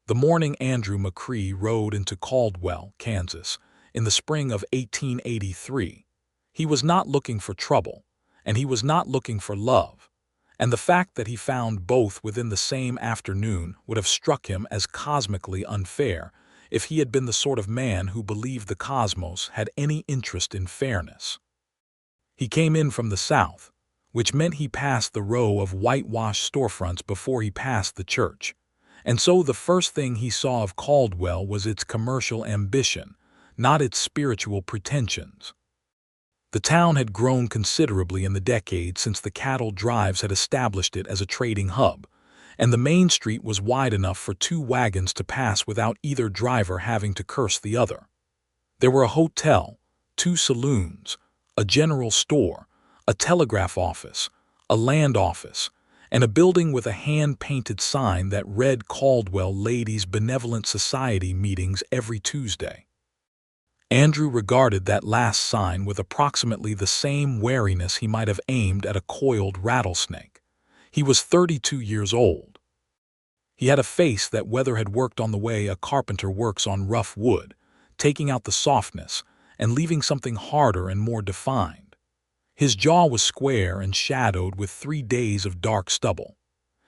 The morning Andrew McCree rode into Caldwell, Kansas, in the spring of 1883, he was not looking for trouble, and he was not looking for love, and the fact that he found both within the same afternoon would have struck him as cosmically unfair if he had been the sort of man who believed the cosmos had any interest in fairness. He came in from the south, which meant he passed the row of whitewashed storefronts before he passed the church. And so the first thing he saw of Caldwell was its commercial ambition, not its spiritual pretensions. The town had grown considerably in the decades since the cattle drives had established it as a trading hub, and the main street was wide enough for two wagons to pass without either driver having to curse the other. There were a hotel, two saloons, a general store, a telegraph office, a land office, and a building with a hand-painted sign that read Caldwell Ladies' Benevolent Society meetings every Tuesday. Andrew regarded that last sign with approximately the same wariness he might have aimed at a coiled rattlesnake. He was 32 years old. He had a face that weather had worked on the way a carpenter works on rough wood, taking out the softness and leaving something harder and more defined. His jaw was square and shadowed with 3 days of dark stubble.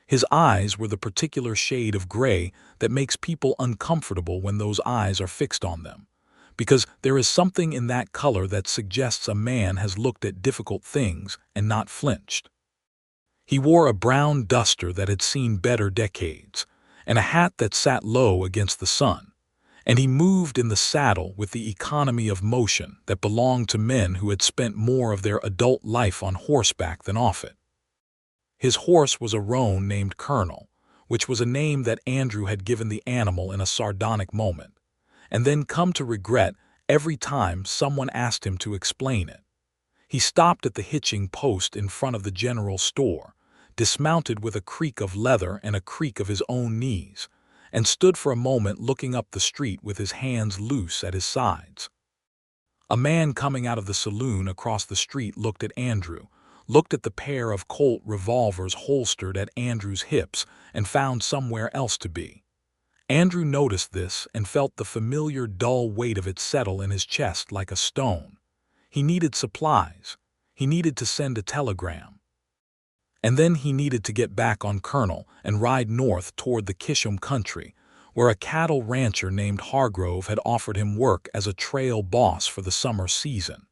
His eyes were the particular shade of gray that makes people uncomfortable when those eyes are fixed on them, because there is something in that color that suggests a man has looked at difficult things and not flinched. He wore a brown duster that had seen better decades, and a hat that sat low against the sun, and he moved in the saddle with the economy of motion that belonged to men who had spent more of their adult life on horseback than off it. His horse was a roan named Colonel, which was a name that Andrew had given the animal in a sardonic moment, and then come to regret every time someone asked him to explain it. He stopped at the hitching post in front of the general store, dismounted with a creak of leather and a creak of his own knees, and stood for a moment looking up the street with his hands loose at his sides. A man coming out of the saloon across the street looked at Andrew, looked at the pair of Colt revolvers holstered at Andrew's hips, and found somewhere else to be. Andrew noticed this and felt the familiar dull weight of it settle in his chest like a stone. He needed supplies. He needed to send a telegram. And then he needed to get back on Colonel and ride north toward the Kisham country, where a cattle rancher named Hargrove had offered him work as a trail boss for the summer season.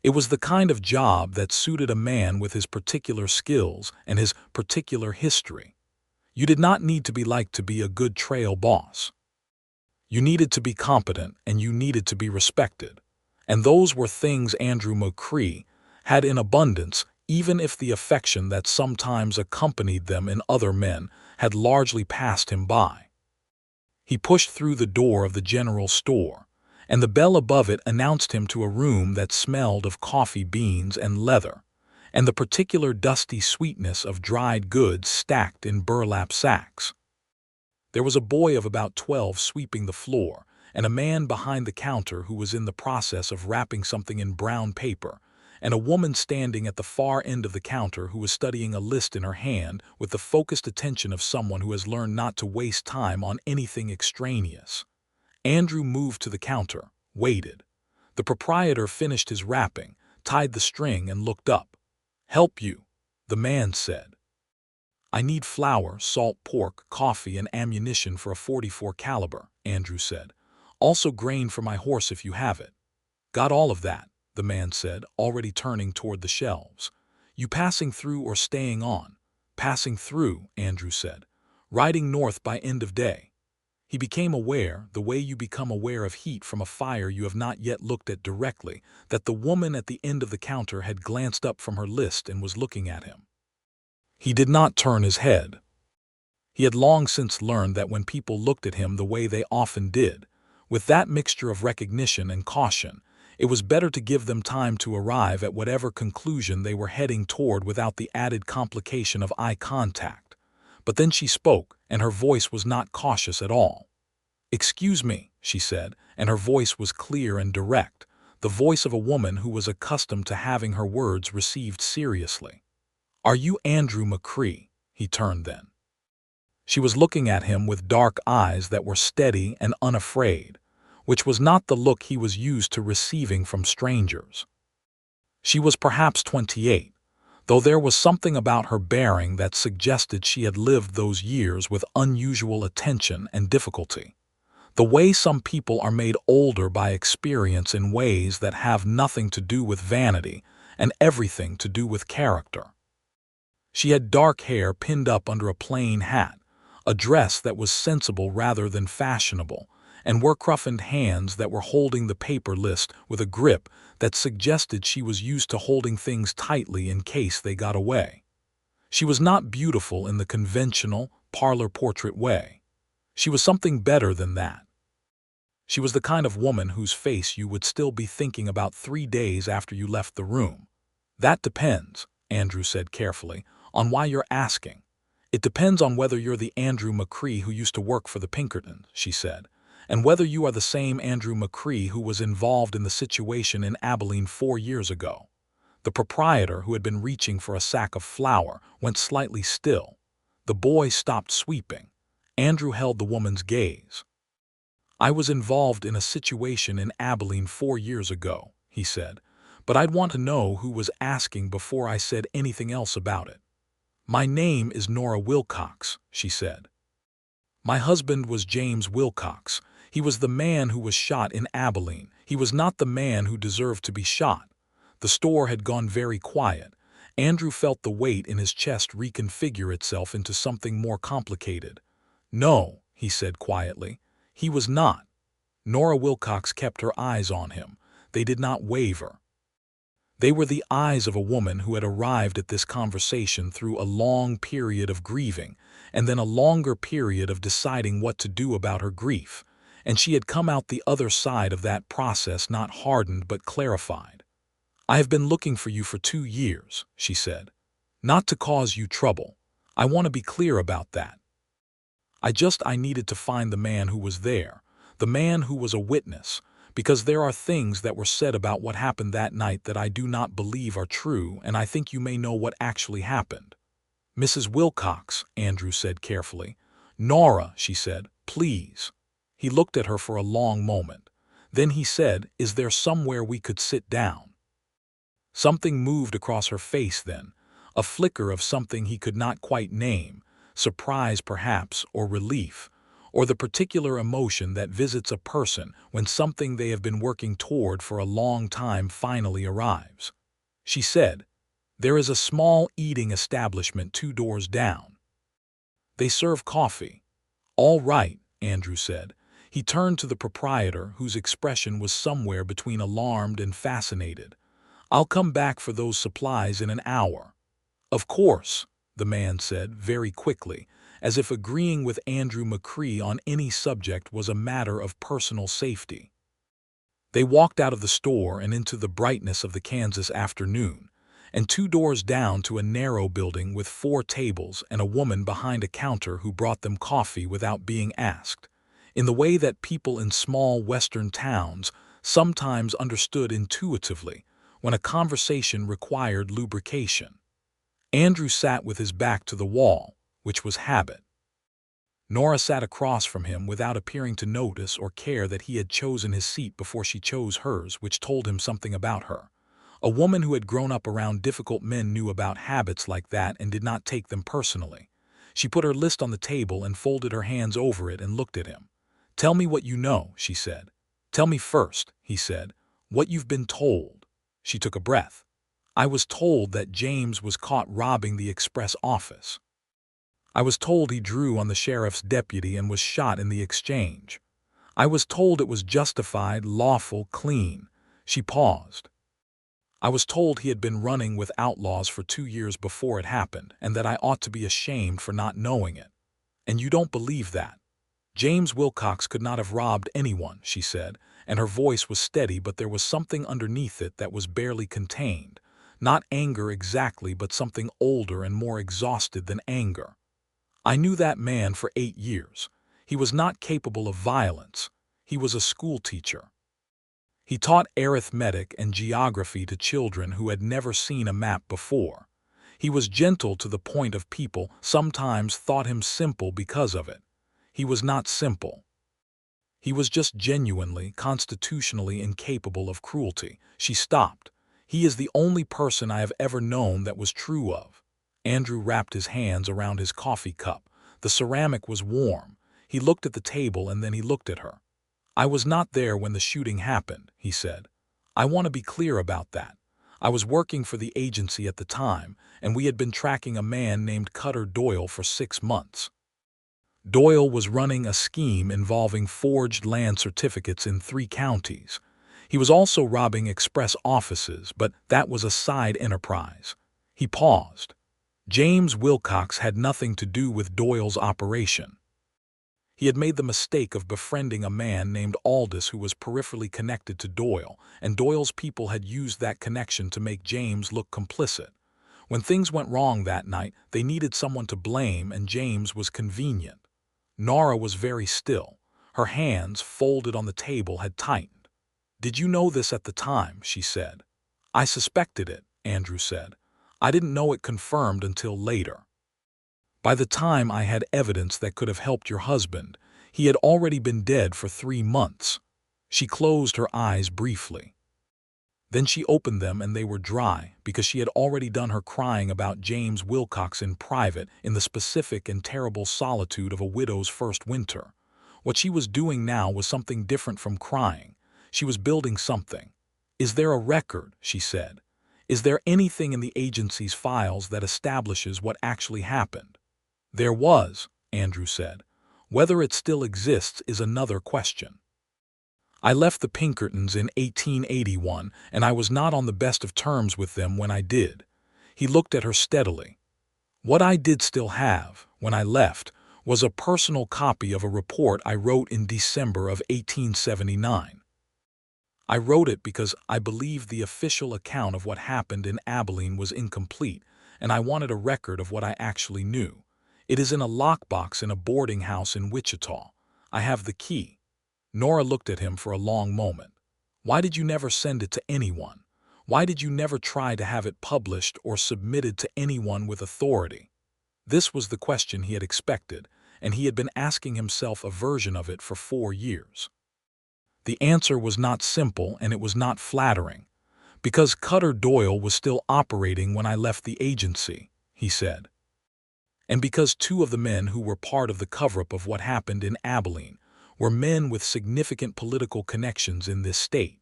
It was the kind of job that suited a man with his particular skills and his particular history. You did not need to be liked to be a good trail boss. You needed to be competent and you needed to be respected. And those were things Andrew McCree had in abundance, even if the affection that sometimes accompanied them in other men had largely passed him by. He pushed through the door of the general store, and the bell above it announced him to a room that smelled of coffee beans and leather, and the particular dusty sweetness of dried goods stacked in burlap sacks. There was a boy of about 12 sweeping the floor, and a man behind the counter who was in the process of wrapping something in brown paper, and a woman standing at the far end of the counter who was studying a list in her hand with the focused attention of someone who has learned not to waste time on anything extraneous. Andrew moved to the counter, waited. The proprietor finished his wrapping, tied the string, and looked up. "Help you," the man said. "I need flour, salt pork, coffee, and ammunition for a .44 caliber," Andrew said. "Also grain for my horse if you have it." "Got all of that," the man said, already turning toward the shelves. "You passing through or staying on?" "Passing through," Andrew said. "Riding north by end of day." He became aware, the way you become aware of heat from a fire you have not yet looked at directly, that the woman at the end of the counter had glanced up from her list and was looking at him. He did not turn his head. He had long since learned that when people looked at him the way they often did, with that mixture of recognition and caution, it was better to give them time to arrive at whatever conclusion they were heading toward without the added complication of eye contact. But then she spoke, and her voice was not cautious at all. "Excuse me," she said, and her voice was clear and direct, the voice of a woman who was accustomed to having her words received seriously. "Are you Andrew McCree?" He turned then. She was looking at him with dark eyes that were steady and unafraid, which was not the look he was used to receiving from strangers. She was perhaps 28, though there was something about her bearing that suggested she had lived those years with unusual attention and difficulty. The way some people are made older by experience in ways that have nothing to do with vanity and everything to do with character. She had dark hair pinned up under a plain hat, a dress that was sensible rather than fashionable, and work-roughened hands that were holding the paper list with a grip that suggested she was used to holding things tightly in case they got away. She was not beautiful in the conventional, parlor portrait way. She was something better than that. She was the kind of woman whose face you would still be thinking about 3 days after you left the room. That depends, Andrew said carefully, on why you're asking. It depends on whether you're the Andrew McCree who used to work for the Pinkertons, she said, and whether you are the same Andrew McCree who was involved in the situation in Abilene 4 years ago. The proprietor, who had been reaching for a sack of flour, went slightly still. The boy stopped sweeping. Andrew held the woman's gaze. I was involved in a situation in Abilene 4 years ago, he said, but I'd want to know who was asking before I said anything else about it. My name is Nora Wilcox, she said. My husband was James Wilcox. He was the man who was shot in Abilene. He was not the man who deserved to be shot. The store had gone very quiet. Andrew felt the weight in his chest reconfigure itself into something more complicated. No, he said quietly. He was not. Nora Wilcox kept her eyes on him. They did not waver. They were the eyes of a woman who had arrived at this conversation through a long period of grieving, and then a longer period of deciding what to do about her grief, and she had come out the other side of that process not hardened but clarified. I have been looking for you for 2 years, she said. Not to cause you trouble. I want to be clear about that. I needed to find the man who was there, the man who was a witness, because there are things that were said about what happened that night that I do not believe are true, and I think you may know what actually happened. Mrs. Wilcox, Andrew said carefully. Nora, she said, please. He looked at her for a long moment. Then he said, is there somewhere we could sit down? Something moved across her face then, a flicker of something he could not quite name, surprise perhaps, or relief, or the particular emotion that visits a person when something they have been working toward for a long time finally arrives. She said, there is a small eating establishment 2 doors down. They serve coffee. All right, Andrew said. He turned to the proprietor, whose expression was somewhere between alarmed and fascinated. I'll come back for those supplies in an hour. Of course, the man said very quickly, as if agreeing with Andrew McCree on any subject was a matter of personal safety. They walked out of the store and into the brightness of the Kansas afternoon, and 2 doors down to a narrow building with 4 tables and a woman behind a counter who brought them coffee without being asked, in the way that people in small western towns sometimes understood intuitively when a conversation required lubrication. Andrew sat with his back to the wall, which was habit. Nora sat across from him without appearing to notice or care that he had chosen his seat before she chose hers, which told him something about her. A woman who had grown up around difficult men knew about habits like that and did not take them personally. She put her list on the table and folded her hands over it and looked at him. Tell me what you know, she said. Tell me first, he said, what you've been told. She took a breath. I was told that James was caught robbing the express office. I was told he drew on the sheriff's deputy and was shot in the exchange. I was told it was justified, lawful, clean. She paused. I was told he had been running with outlaws for 2 years before it happened, and that I ought to be ashamed for not knowing it. And you don't believe that. James Wilcox could not have robbed anyone, she said, and her voice was steady, but there was something underneath it that was barely contained. Not anger exactly, but something older and more exhausted than anger. I knew that man for 8 years. He was not capable of violence. He was a school teacher. He taught arithmetic and geography to children who had never seen a map before. He was gentle to the point of people sometimes thought him simple because of it. He was not simple. He was just genuinely, constitutionally incapable of cruelty. She stopped. He is the only person I have ever known that was true of. Andrew wrapped his hands around his coffee cup. The ceramic was warm. He looked at the table and then he looked at her. I was not there when the shooting happened, he said. I want to be clear about that. I was working for the agency at the time, and we had been tracking a man named Caldwell for 6 months. Doyle was running a scheme involving forged land certificates in 3 counties. He was also robbing express offices, but that was a side enterprise. He paused. James Wilcox had nothing to do with Doyle's operation. He had made the mistake of befriending a man named Aldous who was peripherally connected to Doyle, and Doyle's people had used that connection to make James look complicit. When things went wrong that night, they needed someone to blame, and James was convenient. Nora was very still. Her hands, folded on the table, had tightened. "Did you know this at the time?" she said. "I suspected it," Andrew said. "I didn't know it confirmed until later. By the time I had evidence that could have helped your husband, he had already been dead for 3 months." She closed her eyes briefly. Then she opened them and they were dry because she had already done her crying about James Wilcox in private in the specific and terrible solitude of a widow's first winter. What she was doing now was something different from crying. She was building something. "Is there a record?" she said. "Is there anything in the agency's files that establishes what actually happened?" "There was," Andrew said. "Whether it still exists is another question. I left the Pinkertons in 1881, and I was not on the best of terms with them when I did." He looked at her steadily. "What I did still have, when I left, was a personal copy of a report I wrote in December of 1879. I wrote it because I believed the official account of what happened in Abilene was incomplete, and I wanted a record of what I actually knew. It is in a lockbox in a boarding house in Wichita. I have the key." Nora looked at him for a long moment. "Why did you never send it to anyone? Why did you never try to have it published or submitted to anyone with authority?" This was the question he had expected, and he had been asking himself a version of it for 4 years. The answer was not simple, and it was not flattering. "Because Cutter Doyle was still operating when I left the agency," he said. "And because 2 of the men who were part of the cover-up of what happened in Abilene were men with significant political connections in this state.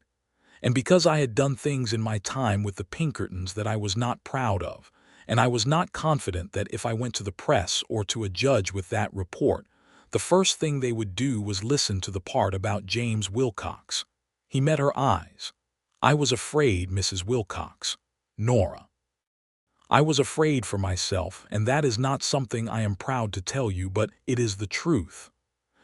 And because I had done things in my time with the Pinkertons that I was not proud of, and I was not confident that if I went to the press or to a judge with that report, the first thing they would do was listen to the part about James Wilcox." He met her eyes. "I was afraid, Mrs. Wilcox." "Nora." "I was afraid for myself, and that is not something I am proud to tell you, but it is the truth."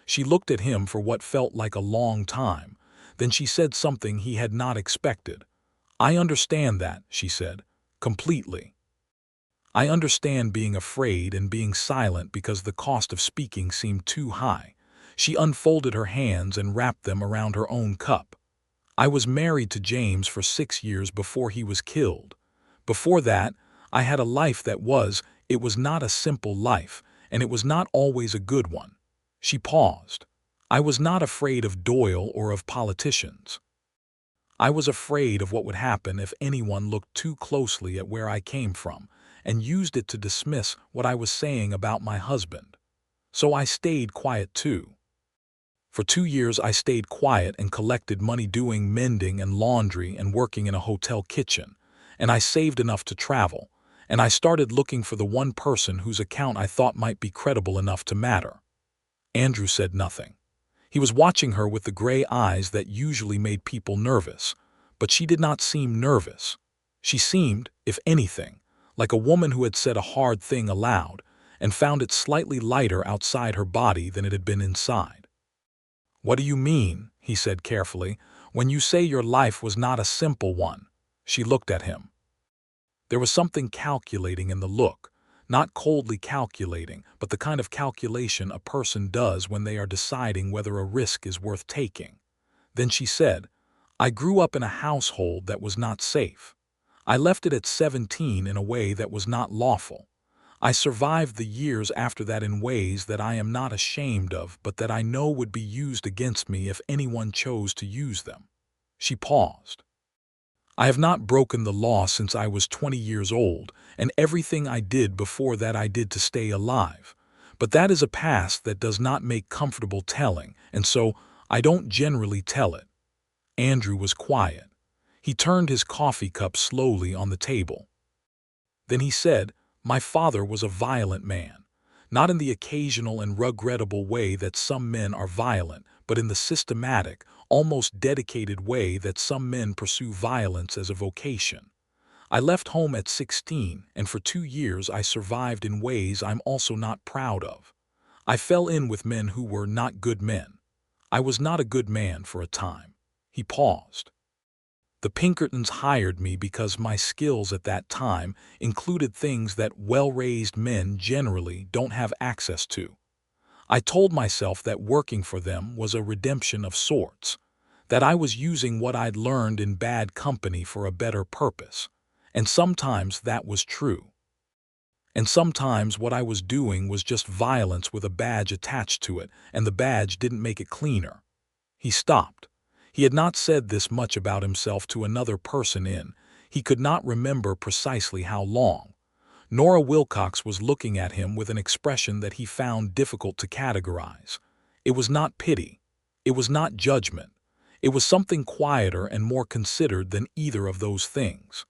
She looked at him for what felt like a long time. Then she said something he had not expected. "I understand that," she said, "completely. I understand being afraid and being silent because the cost of speaking seemed too high." She unfolded her hands and wrapped them around her own cup. "I was married to James for 6 years before he was killed. Before that, I had a life it was not a simple life, and it was not always a good one." She paused. "I was not afraid of Doyle or of politicians. I was afraid of what would happen if anyone looked too closely at where I came from and used it to dismiss what I was saying about my husband. So I stayed quiet too. For 2 years I stayed quiet and collected money doing mending and laundry and working in a hotel kitchen, and I saved enough to travel, and I started looking for the one person whose account I thought might be credible enough to matter." Andrew said nothing. He was watching her with the gray eyes that usually made people nervous, but she did not seem nervous. She seemed, if anything, like a woman who had said a hard thing aloud and found it slightly lighter outside her body than it had been inside. "What do you mean," he said carefully, "when you say your life was not a simple one?" She looked at him. There was something calculating in the look. Not coldly calculating, but the kind of calculation a person does when they are deciding whether a risk is worth taking. Then she said, "I grew up in a household that was not safe. I left it at 17 in a way that was not lawful. I survived the years after that in ways that I am not ashamed of, but that I know would be used against me if anyone chose to use them." She paused. "I have not broken the law since I was 20 years old, and everything I did before that I did to stay alive. But that is a past that does not make comfortable telling, and so I don't generally tell it." Andrew was quiet. He turned his coffee cup slowly on the table. Then he said, "My father was a violent man, not in the occasional and regrettable way that some men are violent, but in the systematic, almost dedicated way that some men pursue violence as a vocation. I left home at 16, and for 2 years I survived in ways I'm also not proud of. I fell in with men who were not good men. I was not a good man for a time." He paused. "The Pinkertons hired me because my skills at that time included things that well-raised men generally don't have access to. I told myself that working for them was a redemption of sorts, that I was using what I'd learned in bad company for a better purpose, and sometimes that was true. And sometimes what I was doing was just violence with a badge attached to it, and the badge didn't make it cleaner." He stopped. He had not said this much about himself to another person in, he could not remember precisely how long. Nora Wilcox was looking at him with an expression that he found difficult to categorize. It was not pity. It was not judgment. It was something quieter and more considered than either of those things.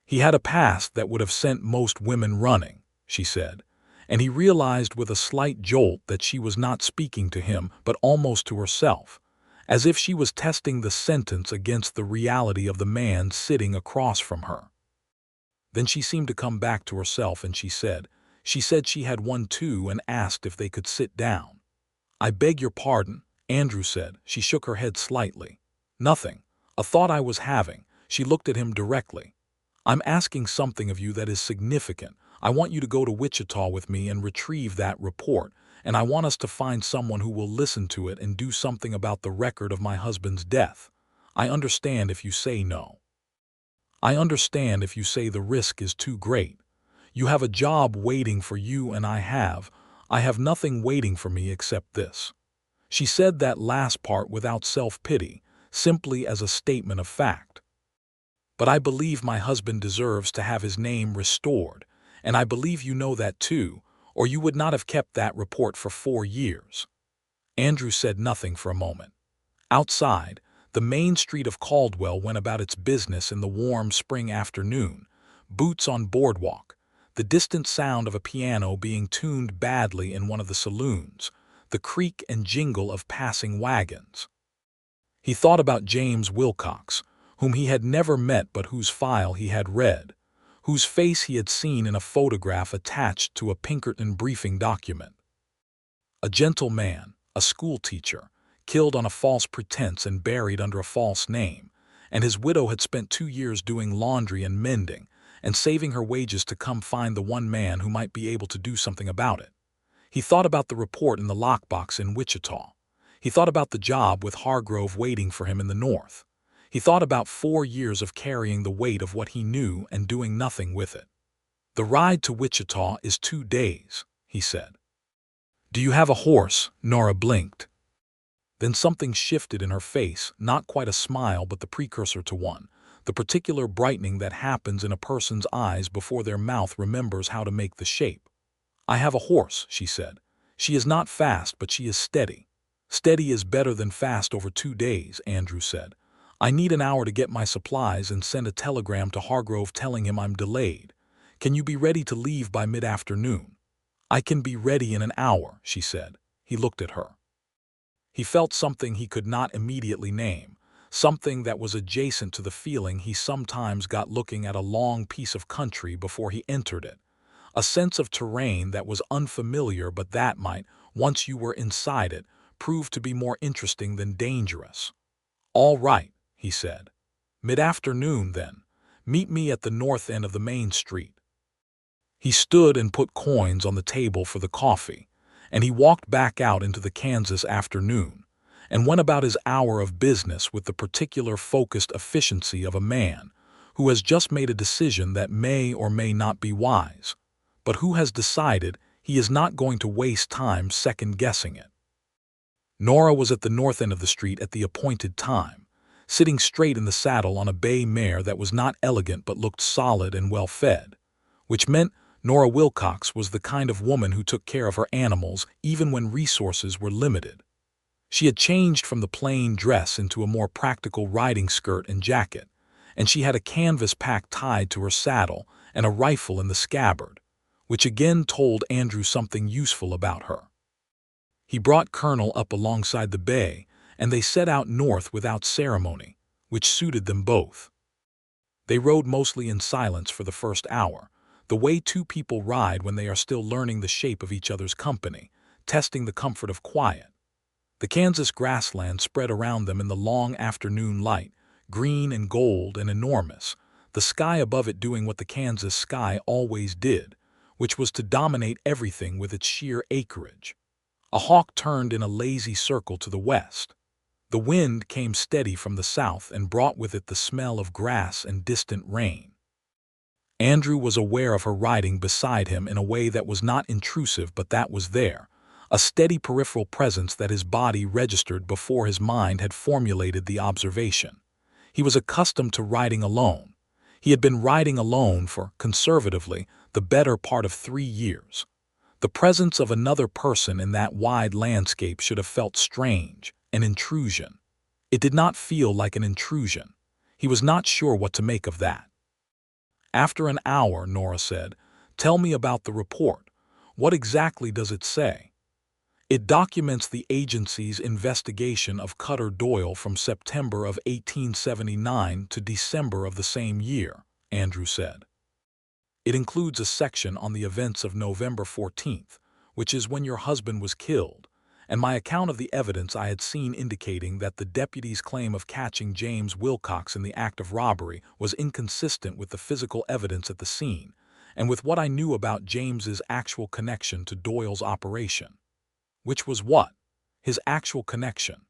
"He had a past that would have sent most women running," she said, and he realized with a slight jolt that she was not speaking to him but almost to herself, as if she was testing the sentence against the reality of the man sitting across from her. Then she seemed to come back to herself and she said she had one too, and asked if they could sit down. "I beg your pardon," Andrew said. She shook her head slightly. "Nothing. A thought I was having." She looked at him directly. "I'm asking something of you that is significant. I want you to go to Wichita with me and retrieve that report, and I want us to find someone who will listen to it and do something about the record of my husband's death. I understand if you say no. I understand if you say the risk is too great. You have a job waiting for you and I have nothing waiting for me except this." She said that last part without self-pity, simply as a statement of fact. "But I believe my husband deserves to have his name restored, and I believe you know that too, or you would not have kept that report for 4 years." Andrew said nothing for a moment. Outside, the main street of Caldwell went about its business in the warm spring afternoon, boots on boardwalk, the distant sound of a piano being tuned badly in one of the saloons, the creak and jingle of passing wagons. He thought about James Wilcox, whom he had never met but whose file he had read, whose face he had seen in a photograph attached to a Pinkerton briefing document. A gentle man, a schoolteacher, killed on a false pretense and buried under a false name, and his widow had spent 2 years doing laundry and mending and saving her wages to come find the one man who might be able to do something about it. He thought about the report in the lockbox in Wichita. He thought about the job with Hargrove waiting for him in the north. He thought about 4 years of carrying the weight of what he knew and doing nothing with it. "The ride to Wichita is 2 days, he said. "Do you have a horse?" Nora blinked. Then something shifted in her face, not quite a smile but the precursor to one, the particular brightening that happens in a person's eyes before their mouth remembers how to make the shape. "I have a horse," she said. "She is not fast, but she is steady." "Steady is better than fast over 2 days," Andrew said. "I need an hour to get my supplies and send a telegram to Hargrove telling him I'm delayed. Can you be ready to leave by mid-afternoon?" "I can be ready in an hour," she said. He looked at her. He felt something he could not immediately name, something that was adjacent to the feeling he sometimes got looking at a long piece of country before he entered it, a sense of terrain that was unfamiliar but that might, once you were inside it, prove to be more interesting than dangerous. "All right," he said. "Mid-afternoon, then. Meet me at the north end of the main street." He stood and put coins on the table for the coffee, and he walked back out into the Kansas afternoon, and went about his hour of business with the particular focused efficiency of a man who has just made a decision that may or may not be wise, but who has decided he is not going to waste time second-guessing it. Nora was at the north end of the street at the appointed time, sitting straight in the saddle on a bay mare that was not elegant but looked solid and well-fed, which meant Nora Wilcox was the kind of woman who took care of her animals even when resources were limited. She had changed from the plain dress into a more practical riding skirt and jacket, and she had a canvas pack tied to her saddle and a rifle in the scabbard, which again told Andrew something useful about her. He brought Colonel up alongside the bay, and they set out north without ceremony, which suited them both. They rode mostly in silence for the first hour, the way two people ride when they are still learning the shape of each other's company, testing the comfort of quiet. The Kansas grassland spread around them in the long afternoon light, green and gold and enormous, the sky above it doing what the Kansas sky always did, which was to dominate everything with its sheer acreage. A hawk turned in a lazy circle to the west. The wind came steady from the south and brought with it the smell of grass and distant rain. Andrew was aware of her riding beside him in a way that was not intrusive but that was there, a steady peripheral presence that his body registered before his mind had formulated the observation. He was accustomed to riding alone. He had been riding alone for, conservatively, the better part of 3 years. The presence of another person in that wide landscape should have felt strange, an intrusion. It did not feel like an intrusion. He was not sure what to make of that. After an hour, Nora said, "Tell me about the report. What exactly does it say?" "It documents the agency's investigation of Cutter Doyle from September of 1879 to December of the same year," Andrew said. "It includes a section on the events of November 14th, which is when your husband was killed, and my account of the evidence I had seen indicating that the deputy's claim of catching James Wilcox in the act of robbery was inconsistent with the physical evidence at the scene, and with what I knew about James's actual connection to Doyle's operation." Which was what? His actual connection.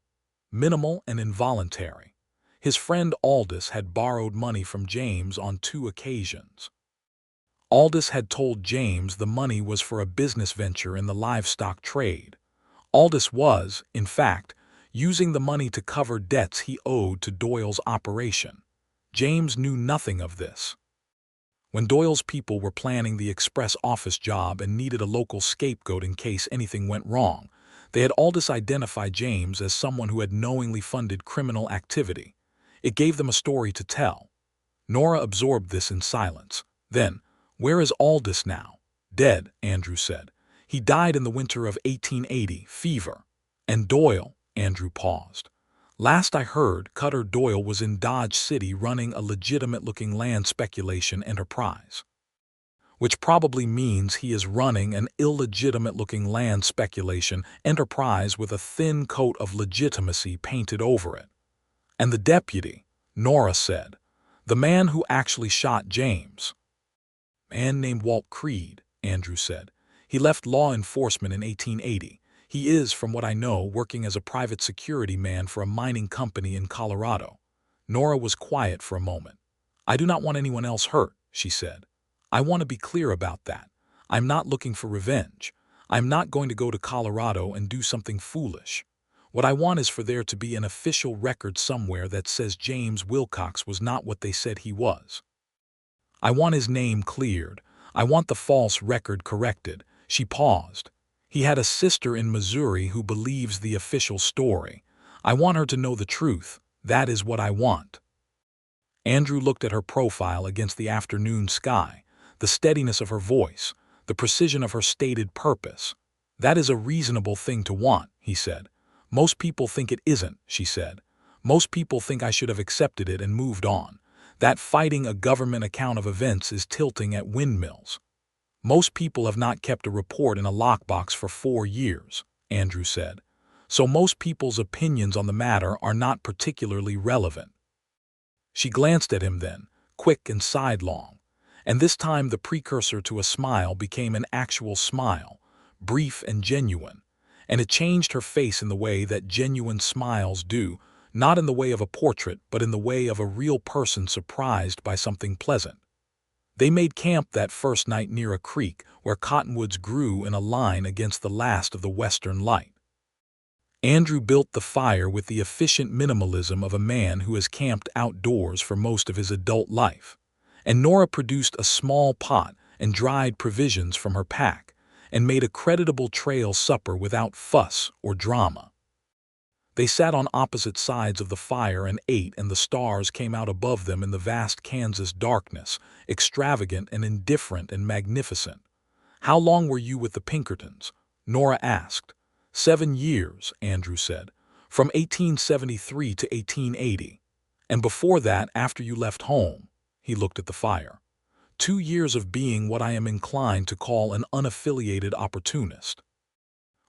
Minimal and involuntary. His friend Aldous had borrowed money from James on 2 occasions. Aldous had told James the money was for a business venture in the livestock trade. Aldous was, in fact, using the money to cover debts he owed to Doyle's operation. James knew nothing of this. When Doyle's people were planning the express office job and needed a local scapegoat in case anything went wrong, they had Aldous identify James as someone who had knowingly funded criminal activity. It gave them a story to tell. Nora absorbed this in silence. Then, "Where is Aldous now?" "Dead," Andrew said. "He died in the winter of 1880, fever." "And Doyle?" Andrew paused. "Last I heard, Cutter Doyle was in Dodge City running a legitimate-looking land speculation enterprise." Which probably means he is running an illegitimate-looking land speculation enterprise with a thin coat of legitimacy painted over it. "And the deputy," Nora said. "The man who actually shot James." "Man named Walt Creed," Andrew said. "He left law enforcement in 1880. He is, from what I know, working as a private security man for a mining company in Colorado." Nora was quiet for a moment. "I do not want anyone else hurt," she said. "I want to be clear about that. I'm not looking for revenge. I'm not going to go to Colorado and do something foolish. What I want is for there to be an official record somewhere that says James Wilcox was not what they said he was. I want his name cleared. I want the false record corrected." She paused. "He had a sister in Missouri who believes the official story. I want her to know the truth. That is what I want." Andrew looked at her profile against the afternoon sky, the steadiness of her voice, the precision of her stated purpose. "That is a reasonable thing to want," he said. "Most people think it isn't," she said. "Most people think I should have accepted it and moved on. That fighting a government account of events is tilting at windmills. Most people have not kept a report in a lockbox for 4 years," Andrew said. "So most people's opinions on the matter are not particularly relevant." She glanced at him then, quick and sidelong, and this time the precursor to a smile became an actual smile, brief and genuine, and it changed her face in the way that genuine smiles do. not in the way of a portrait, but in the way of a real person surprised by something pleasant. They made camp that first night near a creek where cottonwoods grew in a line against the last of the western light. Andrew built the fire with the efficient minimalism of a man who has camped outdoors for most of his adult life, and Nora produced a small pot and dried provisions from her pack, and made a creditable trail supper without fuss or drama. They sat on opposite sides of the fire and ate, and the stars came out above them in the vast Kansas darkness, extravagant and indifferent and magnificent. "How long were you with the Pinkertons?" Nora asked. 7 years, Andrew said, from 1873 to 1880. "And before that, after you left home," he looked at the fire. 2 years of being what I am inclined to call an unaffiliated opportunist.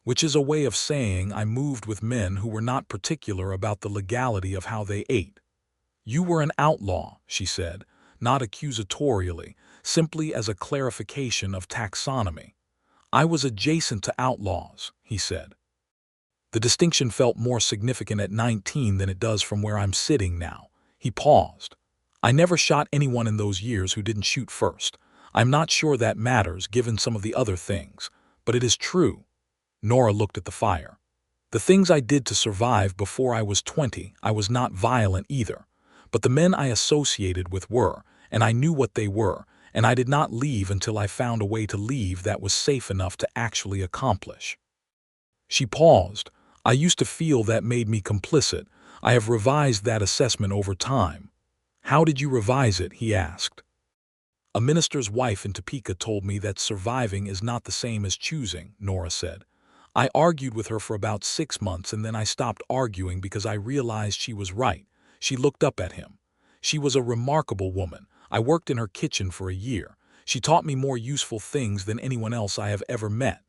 Which is a way of saying I moved with men who were not particular about the legality of how they ate." "You were an outlaw," she said, not accusatorially, simply as a clarification of taxonomy. "I was adjacent to outlaws," he said. "The distinction felt more significant at 19 than it does from where I'm sitting now." He paused. "I never shot anyone in those years who didn't shoot first. I'm not sure that matters given some of the other things, but it is true." Nora looked at the fire. "The things I did to survive before I was 20, I was not violent either. But the men I associated with were, and I knew what they were, and I did not leave until I found a way to leave that was safe enough to actually accomplish." She paused. "I used to feel that made me complicit. I have revised that assessment over time." "How did you revise it?" he asked. "A minister's wife in Topeka told me that surviving is not the same as choosing," Nora said. "I argued with her for about 6 months, and then I stopped arguing because I realized she was right." She looked up at him. "She was a remarkable woman. I worked in her kitchen for a year. She taught me more useful things than anyone else I have ever met."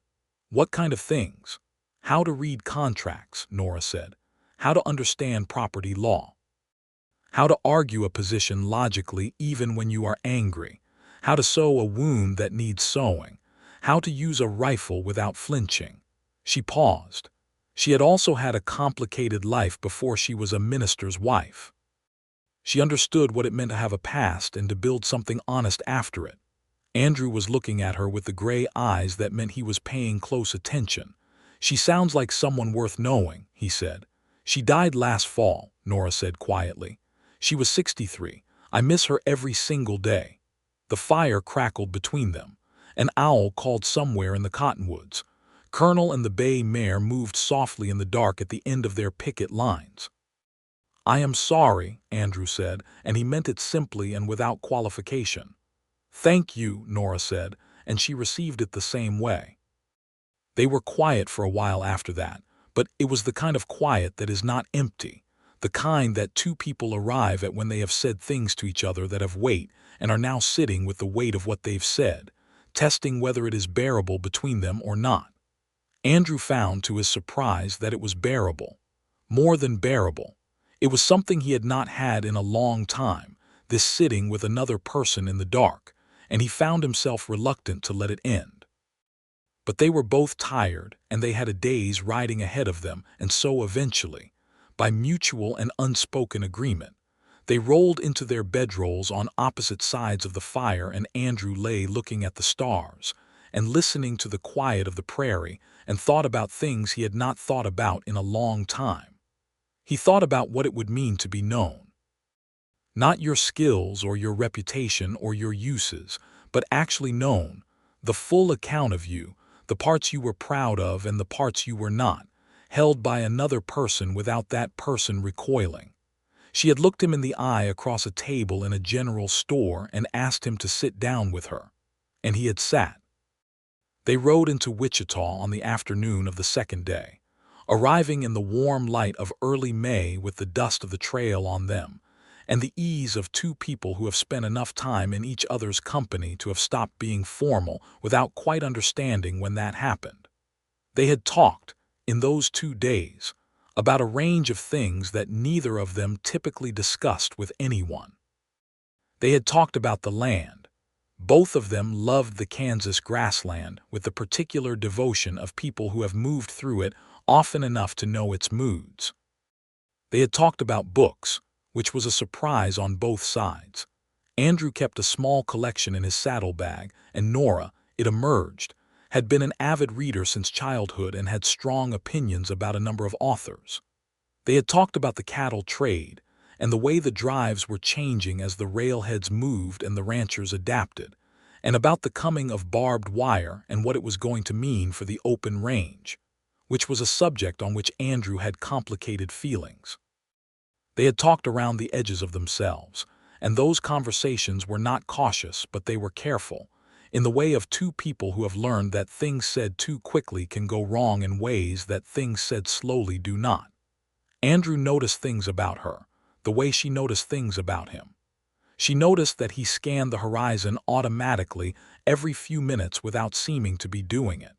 "What kind of things?" "How to read contracts," Nora said. "How to understand property law. How to argue a position logically even when you are angry. How to sew a wound that needs sewing. How to use a rifle without flinching." She paused. She had also had a complicated life before she was a minister's wife. She understood what it meant to have a past and to build something honest after it. Andrew was looking at her with the gray eyes that meant he was paying close attention. "She sounds like someone worth knowing," he said. "She died last fall," Nora said quietly. "She was 63. I miss her every single day." The fire crackled between them. An owl called somewhere in the cottonwoods. Colonel and the bay mare moved softly in the dark at the end of their picket lines. "I am sorry," Andrew said, and he meant it simply and without qualification. "Thank you," Nora said, and she received it the same way. They were quiet for a while after that, but it was the kind of quiet that is not empty, the kind that two people arrive at when they have said things to each other that have weight and are now sitting with the weight of what they've said, testing whether it is bearable between them or not. Andrew found to his surprise that it was bearable. More than bearable. It was something he had not had in a long time, this sitting with another person in the dark, and he found himself reluctant to let it end. But they were both tired, and they had a day's riding ahead of them, and so eventually, by mutual and unspoken agreement, they rolled into their bedrolls on opposite sides of the fire, and Andrew lay looking at the stars and listening to the quiet of the prairie, and thought about things he had not thought about in a long time. He thought about what it would mean to be known. Not your skills or your reputation or your uses, but actually known, the full account of you, the parts you were proud of and the parts you were not, held by another person without that person recoiling. She had looked him in the eye across a table in a general store and asked him to sit down with her, and he had sat. They rode into Wichita on the afternoon of the second day, arriving in the warm light of early May with the dust of the trail on them, and the ease of two people who have spent enough time in each other's company to have stopped being formal without quite understanding when that happened. They had talked, in those 2 days, about a range of things that neither of them typically discussed with anyone. They had talked about the land. Both of them loved the Kansas grassland with the particular devotion of people who have moved through it often enough to know its moods. They had talked about books, which was a surprise on both sides. Andrew kept a small collection in his saddlebag, and Nora, it emerged, had been an avid reader since childhood and had strong opinions about a number of authors. They had talked about the cattle trade and the way the drives were changing as the railheads moved and the ranchers adapted, and about the coming of barbed wire and what it was going to mean for the open range, which was a subject on which Andrew had complicated feelings. They had talked around the edges of themselves, and those conversations were not cautious, but they were careful, in the way of two people who have learned that things said too quickly can go wrong in ways that things said slowly do not. Andrew noticed things about her, the way she noticed things about him. She noticed that he scanned the horizon automatically every few minutes without seeming to be doing it.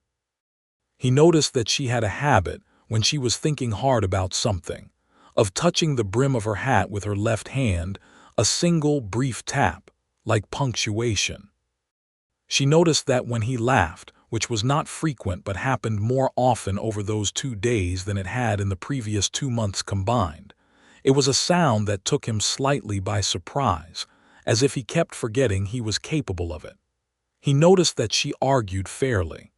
He noticed that she had a habit, when she was thinking hard about something, of touching the brim of her hat with her left hand, a single brief tap, like punctuation. She noticed that when he laughed, which was not frequent but happened more often over those 2 days than it had in the previous 2 months combined, it was a sound that took him slightly by surprise, as if he kept forgetting he was capable of it. He noticed that she argued fairly.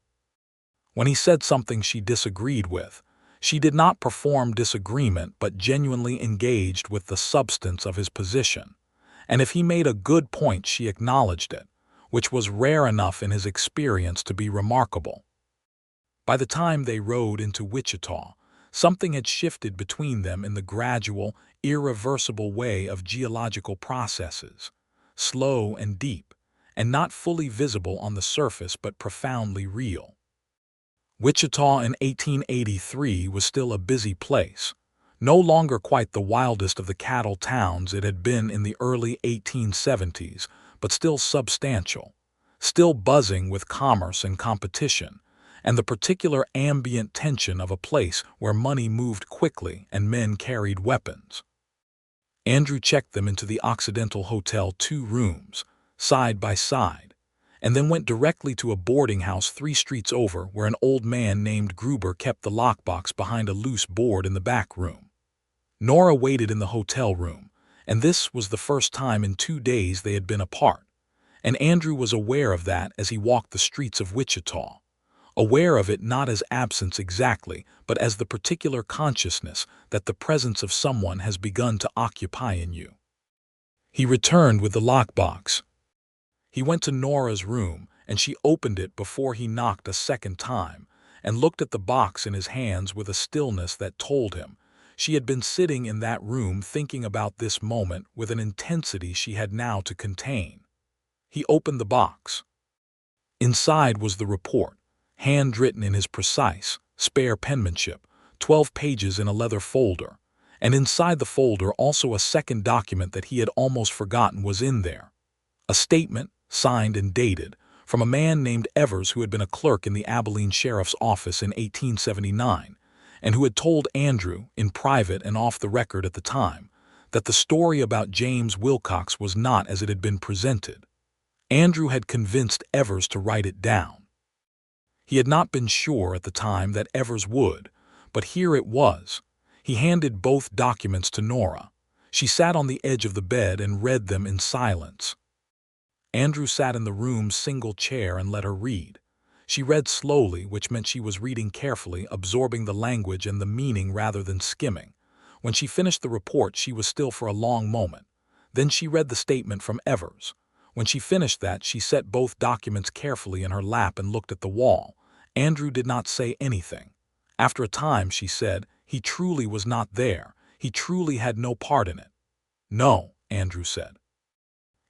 When he said something she disagreed with, she did not perform disagreement but genuinely engaged with the substance of his position, and if he made a good point she acknowledged it, which was rare enough in his experience to be remarkable. By the time they rode into Wichita, something had shifted between them in the gradual, irreversible way of geological processes, slow and deep, and not fully visible on the surface but profoundly real. Wichita in 1883 was still a busy place, no longer quite the wildest of the cattle towns it had been in the early 1870s, but still substantial, still buzzing with commerce and competition, and the particular ambient tension of a place where money moved quickly and men carried weapons. Andrew checked them into the Occidental Hotel 2 rooms, side by side, and then went directly to a boarding house 3 streets over where an old man named Gruber kept the lockbox behind a loose board in the back room. Nora waited in the hotel room, and this was the first time in 2 days they had been apart, and Andrew was aware of that as he walked the streets of Wichita, aware of it not as absence exactly, but as the particular consciousness that the presence of someone has begun to occupy in you. He returned with the lockbox. He went to Nora's room, and she opened it before he knocked a second time, and looked at the box in his hands with a stillness that told him she had been sitting in that room thinking about this moment with an intensity she had now to contain. He opened the box. Inside was the report, handwritten in his precise, spare penmanship, 12 pages in a leather folder, and inside the folder also a second document that he had almost forgotten was in there. A statement, signed and dated, from a man named Evers who had been a clerk in the Abilene Sheriff's Office in 1879, and who had told Andrew, in private and off the record at the time, that the story about James Wilcox was not as it had been presented. Andrew had convinced Evers to write it down. He had not been sure at the time that Evers would, but here it was. He handed both documents to Nora. She sat on the edge of the bed and read them in silence. Andrew sat in the room's single chair and let her read. She read slowly, which meant she was reading carefully, absorbing the language and the meaning rather than skimming. When she finished the report, she was still for a long moment. Then she read the statement from Evers. When she finished that, she set both documents carefully in her lap and looked at the wall. Andrew did not say anything. After a time, she said, "He truly was not there. He truly had no part in it." "No," Andrew said.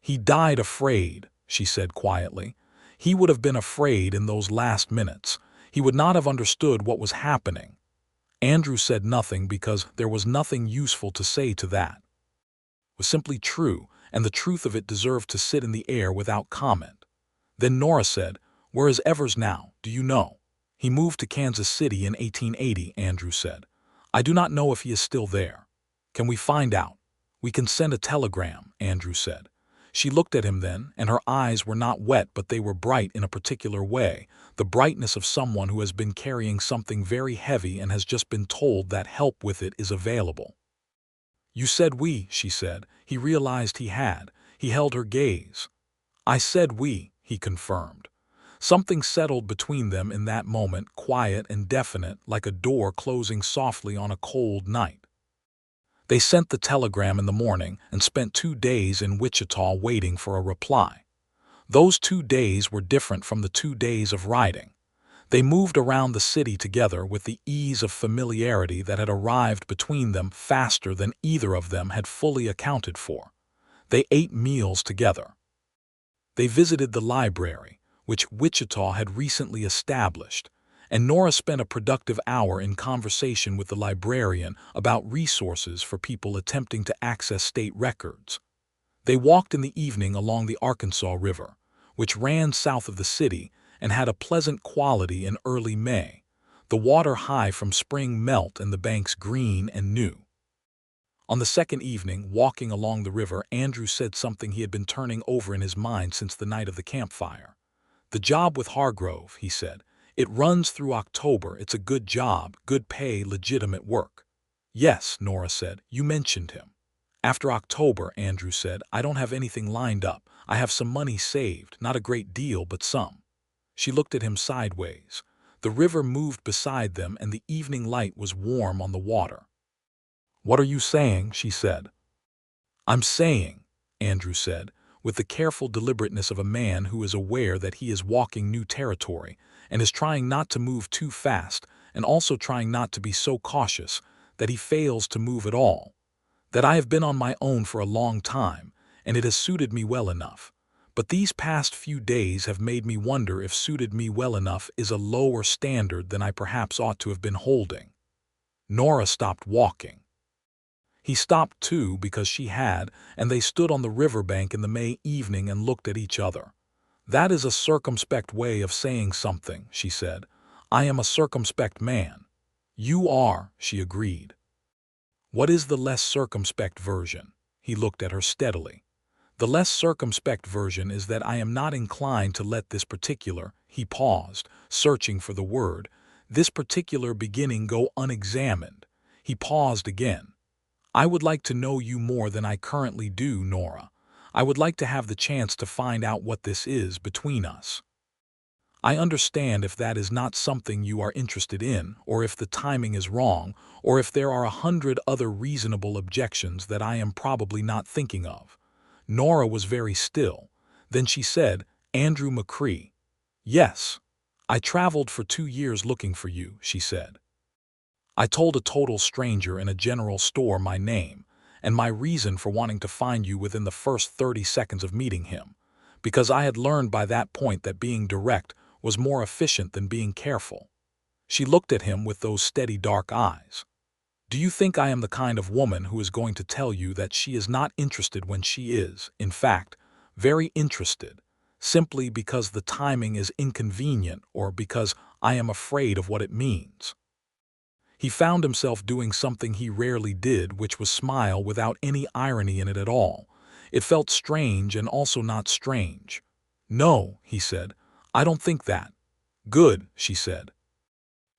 "He died afraid," she said quietly. "He would have been afraid in those last minutes. He would not have understood what was happening." Andrew said nothing because there was nothing useful to say to that. It was simply true, and the truth of it deserved to sit in the air without comment. Then Nora said, "Where is Evers now, do you know?" "He moved to Kansas City in 1880, Andrew said. "I do not know if he is still there." "Can we find out?" "We can send a telegram," Andrew said. She looked at him then, and her eyes were not wet but they were bright in a particular way, the brightness of someone who has been carrying something very heavy and has just been told that help with it is available. You said we, she said. He realized he had. He held her gaze. I said we, he confirmed. Something settled between them in that moment, quiet and definite, like a door closing softly on a cold night. They sent the telegram in the morning and spent 2 days in Wichita waiting for a reply. Those 2 days were different from the 2 days of riding. They moved around the city together with the ease of familiarity that had arrived between them faster than either of them had fully accounted for. They ate meals together. They visited the library, which Wichita had recently established, and Nora spent a productive hour in conversation with the librarian about resources for people attempting to access state records. They walked in the evening along the Arkansas River, which ran south of the city and had a pleasant quality in early May, the water high from spring melt and the banks green and new. On the second evening, walking along the river, Andrew said something he had been turning over in his mind since the night of the campfire. The job with Hargrove, he said. It runs through October. It's a good job, good pay, legitimate work. Yes, Nora said. You mentioned him. After October, Andrew said, I don't have anything lined up. I have some money saved, not a great deal, but some. She looked at him sideways. The river moved beside them and the evening light was warm on the water. What are you saying? She said. I'm saying, Andrew said, with the careful deliberateness of a man who is aware that he is walking new territory and is trying not to move too fast and also trying not to be so cautious that he fails to move at all, that I have been on my own for a long time and it has suited me well enough. But these past few days have made me wonder if suited me well enough is a lower standard than I perhaps ought to have been holding. Nora stopped walking. He stopped too because she had, and they stood on the riverbank in the May evening and looked at each other. That is a circumspect way of saying something, she said. I am a circumspect man. You are, she agreed. What is the less circumspect version? He looked at her steadily. The less circumspect version is that I am not inclined to let this particular, he paused, searching for the word, this particular beginning go unexamined. He paused again. I would like to know you more than I currently do, Nora. I would like to have the chance to find out what this is between us. I understand if that is not something you are interested in, or if the timing is wrong, or if there are 100 other reasonable objections that I am probably not thinking of. Nora was very still. Then she said, Andrew McCree. Yes. I traveled for 2 years looking for you, she said. I told a total stranger in a general store my name and my reason for wanting to find you within the first 30 seconds of meeting him, because I had learned by that point that being direct was more efficient than being careful. She looked at him with those steady dark eyes. Do you think I am the kind of woman who is going to tell you that she is not interested when she is, in fact, very interested, simply because the timing is inconvenient or because I am afraid of what it means? He found himself doing something he rarely did, which was smile without any irony in it at all. It felt strange and also not strange. No, he said, I don't think that. Good, she said.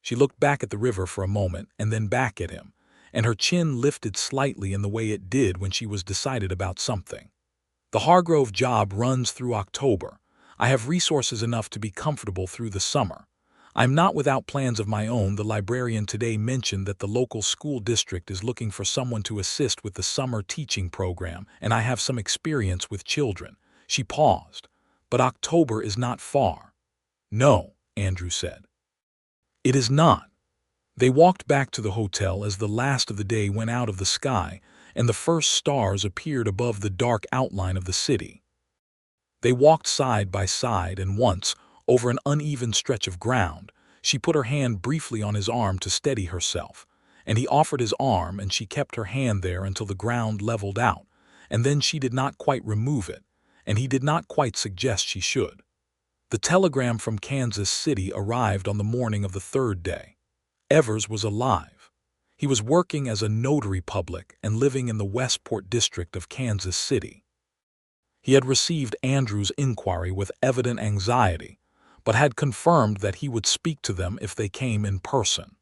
She looked back at the river for a moment and then back at him, and her chin lifted slightly in the way it did when she was decided about something. The Hargrove job runs through October. I have resources enough to be comfortable through the summer. I'm not without plans of my own. The librarian today mentioned that the local school district is looking for someone to assist with the summer teaching program, and I have some experience with children. She paused. But October is not far. No, Andrew said. It is not. They walked back to the hotel as the last of the day went out of the sky and the first stars appeared above the dark outline of the city. They walked side by side, and once, over an uneven stretch of ground, she put her hand briefly on his arm to steady herself, and he offered his arm and she kept her hand there until the ground leveled out, and then she did not quite remove it, and he did not quite suggest she should. The telegram from Kansas City arrived on the morning of the third day. Evers was alive. He was working as a notary public and living in the Westport district of Kansas City. He had received Andrew's inquiry with evident anxiety, but had confirmed that he would speak to them if they came in person.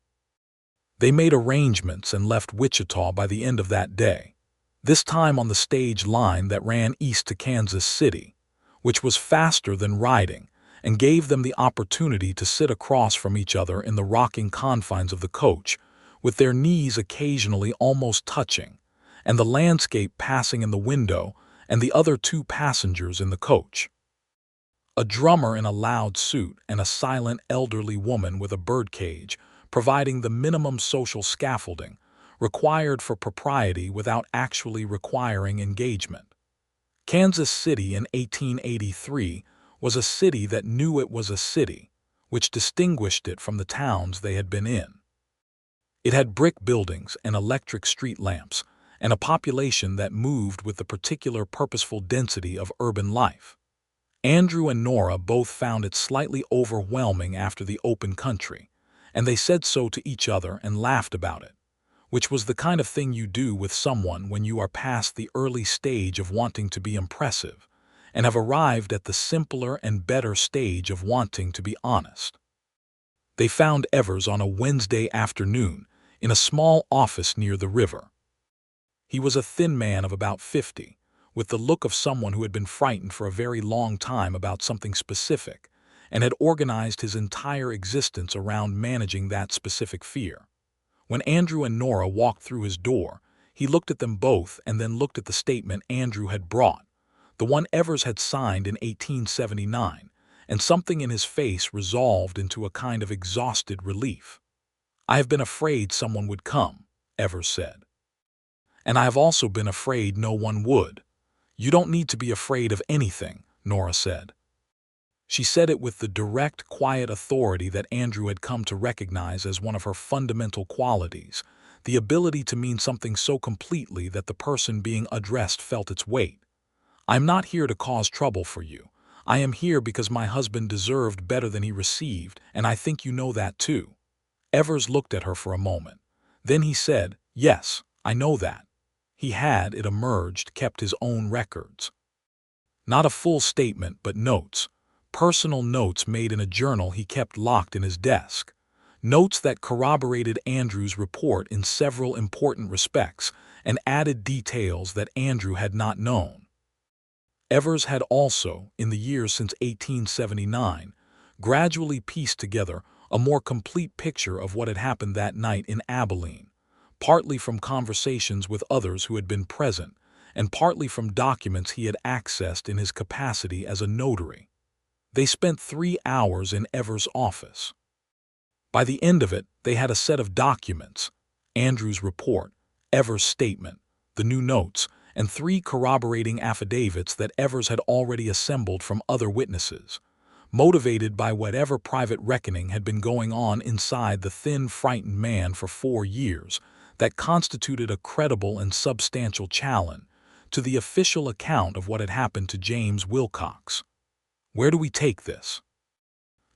They made arrangements and left Wichita by the end of that day. this time on the stage line that ran east to Kansas City, which was faster than riding and gave them the opportunity to sit across from each other in the rocking confines of the coach, with their knees occasionally almost touching, and the landscape passing in the window and the other two passengers in the coach. A drummer in a loud suit and a silent elderly woman with a birdcage, providing the minimum social scaffolding required for propriety without actually requiring engagement. Kansas City in 1883 was a city that knew it was a city, which distinguished it from the towns they had been in. It had brick buildings and electric street lamps, and a population that moved with the particular purposeful density of urban life. Andrew and Nora both found it slightly overwhelming after the open country, and they said so to each other and laughed about it, which was the kind of thing you do with someone when you are past the early stage of wanting to be impressive and have arrived at the simpler and better stage of wanting to be honest. They found Evers on a Wednesday afternoon in a small office near the river. He was a thin man of about 50, with the look of someone who had been frightened for a very long time about something specific and had organized his entire existence around managing that specific fear. When Andrew and Nora walked through his door, he looked at them both and then looked at the statement Andrew had brought, the one Evers had signed in 1879, and something in his face resolved into a kind of exhausted relief. "I have been afraid someone would come," Evers said. "And I have also been afraid no one would." "You don't need to be afraid of anything," Nora said. She said it with the direct, quiet authority that Andrew had come to recognize as one of her fundamental qualities, the ability to mean something so completely that the person being addressed felt its weight. "I'm not here to cause trouble for you. I am here because my husband deserved better than he received, and I think you know that too." Evers looked at her for a moment. Then he said, "Yes, I know that." He had, it emerged, kept his own records. Not a full statement, but notes. Personal notes made in a journal he kept locked in his desk. Notes that corroborated Andrew's report in several important respects and added details that Andrew had not known. Evers had also, in the years since 1879, gradually pieced together a more complete picture of what had happened that night in Abilene, partly from conversations with others who had been present, and partly from documents he had accessed in his capacity as a notary. They spent 3 hours in Evers' office. By the end of it, they had a set of documents: Andrew's report, Evers' statement, the new notes, and 3 corroborating affidavits that Evers had already assembled from other witnesses, motivated by whatever private reckoning had been going on inside the thin, frightened man for 4 years, that constituted a credible and substantial challenge to the official account of what had happened to James Wilcox. "Where do we take this?"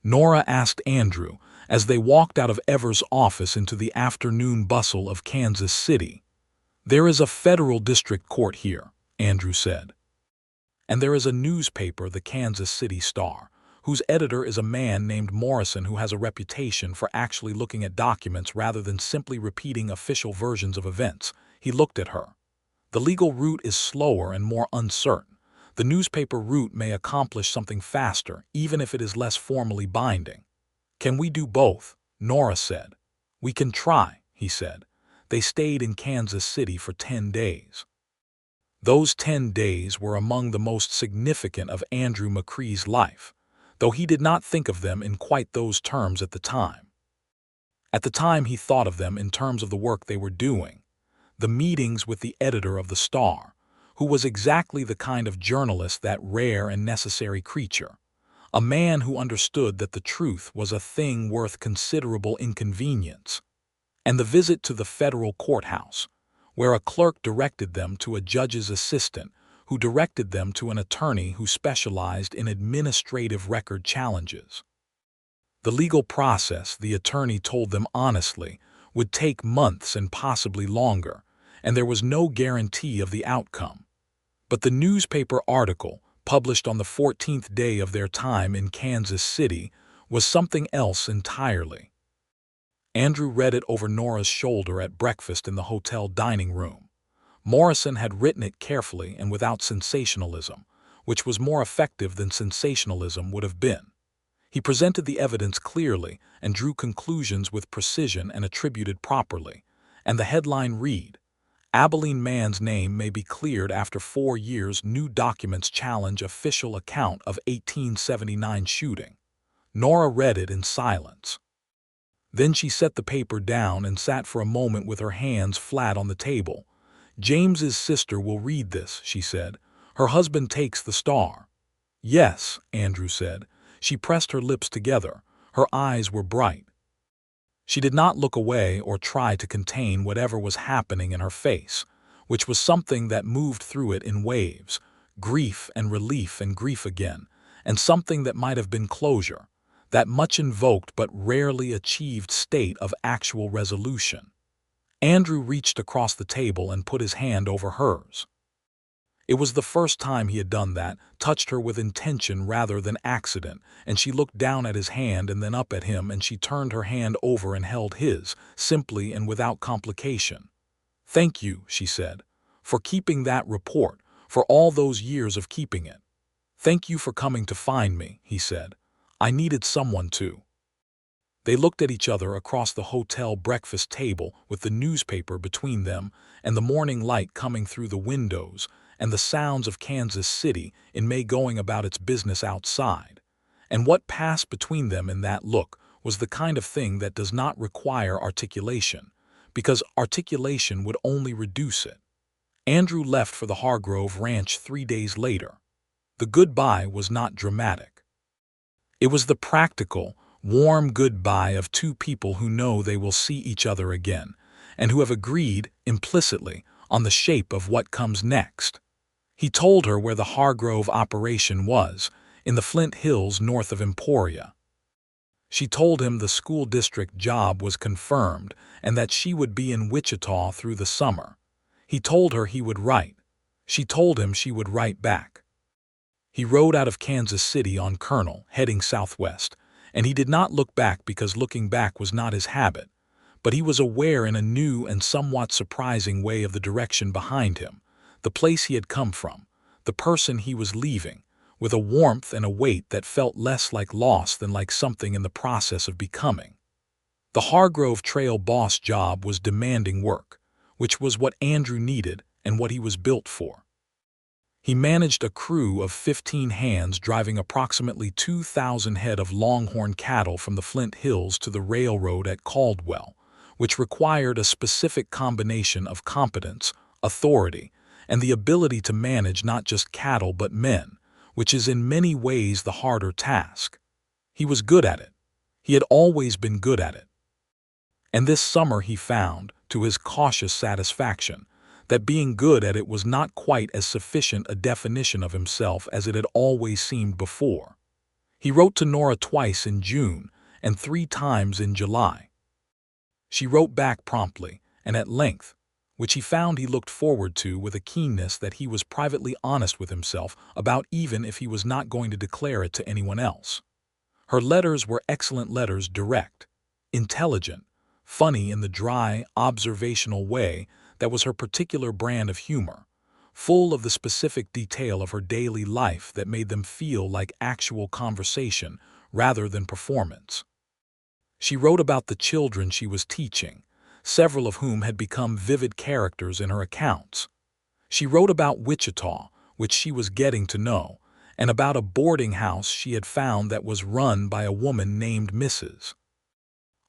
Nora asked Andrew as they walked out of Evers' office into the afternoon bustle of Kansas City. "There is a federal district court here," Andrew said. "And there is a newspaper, the Kansas City Star, whose editor is a man named Morrison who has a reputation for actually looking at documents rather than simply repeating official versions of events." He looked at her. "The legal route is slower and more uncertain. The newspaper route may accomplish something faster, even if it is less formally binding." "Can we do both?" Nora said. "We can try," he said. They stayed in Kansas City for 10 days. Those 10 days were among the most significant of Andrew McCree's life, though he did not think of them in quite those terms at the time. At the time he thought of them in terms of the work they were doing, the meetings with the editor of the Star, who was exactly the kind of journalist, that rare and necessary creature, a man who understood that the truth was a thing worth considerable inconvenience, and the visit to the federal courthouse, where a clerk directed them to a judge's assistant, who directed them to an attorney who specialized in administrative record challenges. The legal process, the attorney told them honestly, would take months and possibly longer, and there was no guarantee of the outcome. But the newspaper article, published on the 14th day of their time in Kansas City, was something else entirely. Andrew read it over Nora's shoulder at breakfast in the hotel dining room. Morrison had written it carefully and without sensationalism, which was more effective than sensationalism would have been. He presented the evidence clearly and drew conclusions with precision and attributed properly, and the headline read, "Abilene man's name may be cleared after 4 years. New documents challenge official account of 1879 shooting." Nora read it in silence. Then she set the paper down and sat for a moment with her hands flat on the table. "James's sister will read this," she said. "Her husband takes the Star." "Yes," Andrew said. She pressed her lips together. Her eyes were bright. She did not look away or try to contain whatever was happening in her face, which was something that moved through it in waves, grief and grief again, and something that might have been closure, that much invoked but rarely achieved state of actual resolution. Andrew reached across the table and put his hand over hers. It was the first time he had done that, touched her with intention rather than accident, and she looked down at his hand and then up at him, and she turned her hand over and held his, simply and without complication. "Thank you," she said, "for keeping that report, for all those years of keeping it." "Thank you for coming to find me," he said. "I needed someone to." They looked at each other across the hotel breakfast table with the newspaper between them and the morning light coming through the windows and the sounds of Kansas City in May going about its business outside. And what passed between them in that look was the kind of thing that does not require articulation, because articulation would only reduce it. Andrew left for the Hargrove Ranch 3 days later. The goodbye was not dramatic. It was the practical, warm goodbye of two people who know they will see each other again, and who have agreed, implicitly, on the shape of what comes next. He told her where the Hargrove operation was, in the Flint Hills north of Emporia. She told him the school district job was confirmed and that she would be in Wichita through the summer. He told her he would write. She told him she would write back. He rode out of Kansas City on Colonel, heading southwest, and he did not look back because looking back was not his habit, but he was aware in a new and somewhat surprising way of the direction behind him, the place he had come from, the person he was leaving, with a warmth and a weight that felt less like loss than like something in the process of becoming. The Hargrove Trail boss job was demanding work, which was what Andrew needed and what he was built for. He managed a crew of 15 hands driving approximately 2,000 head of longhorn cattle from the Flint Hills to the railroad at Caldwell, which required a specific combination of competence, authority, and the ability to manage not just cattle but men, which is in many ways the harder task. He was good at it. He had always been good at it. And this summer he found, to his cautious satisfaction, that being good at it was not quite as sufficient a definition of himself as it had always seemed before. He wrote to Nora twice in June and 3 times in July. She wrote back promptly and at length, which he found he looked forward to with a keenness that he was privately honest with himself about, even if he was not going to declare it to anyone else. Her letters were excellent letters, direct, intelligent, funny in the dry, observational way that was her particular brand of humor, full of the specific detail of her daily life that made them feel like actual conversation rather than performance. She wrote about the children she was teaching, several of whom had become vivid characters in her accounts. She wrote about Wichita, which she was getting to know, and about a boarding house she had found that was run by a woman named Mrs.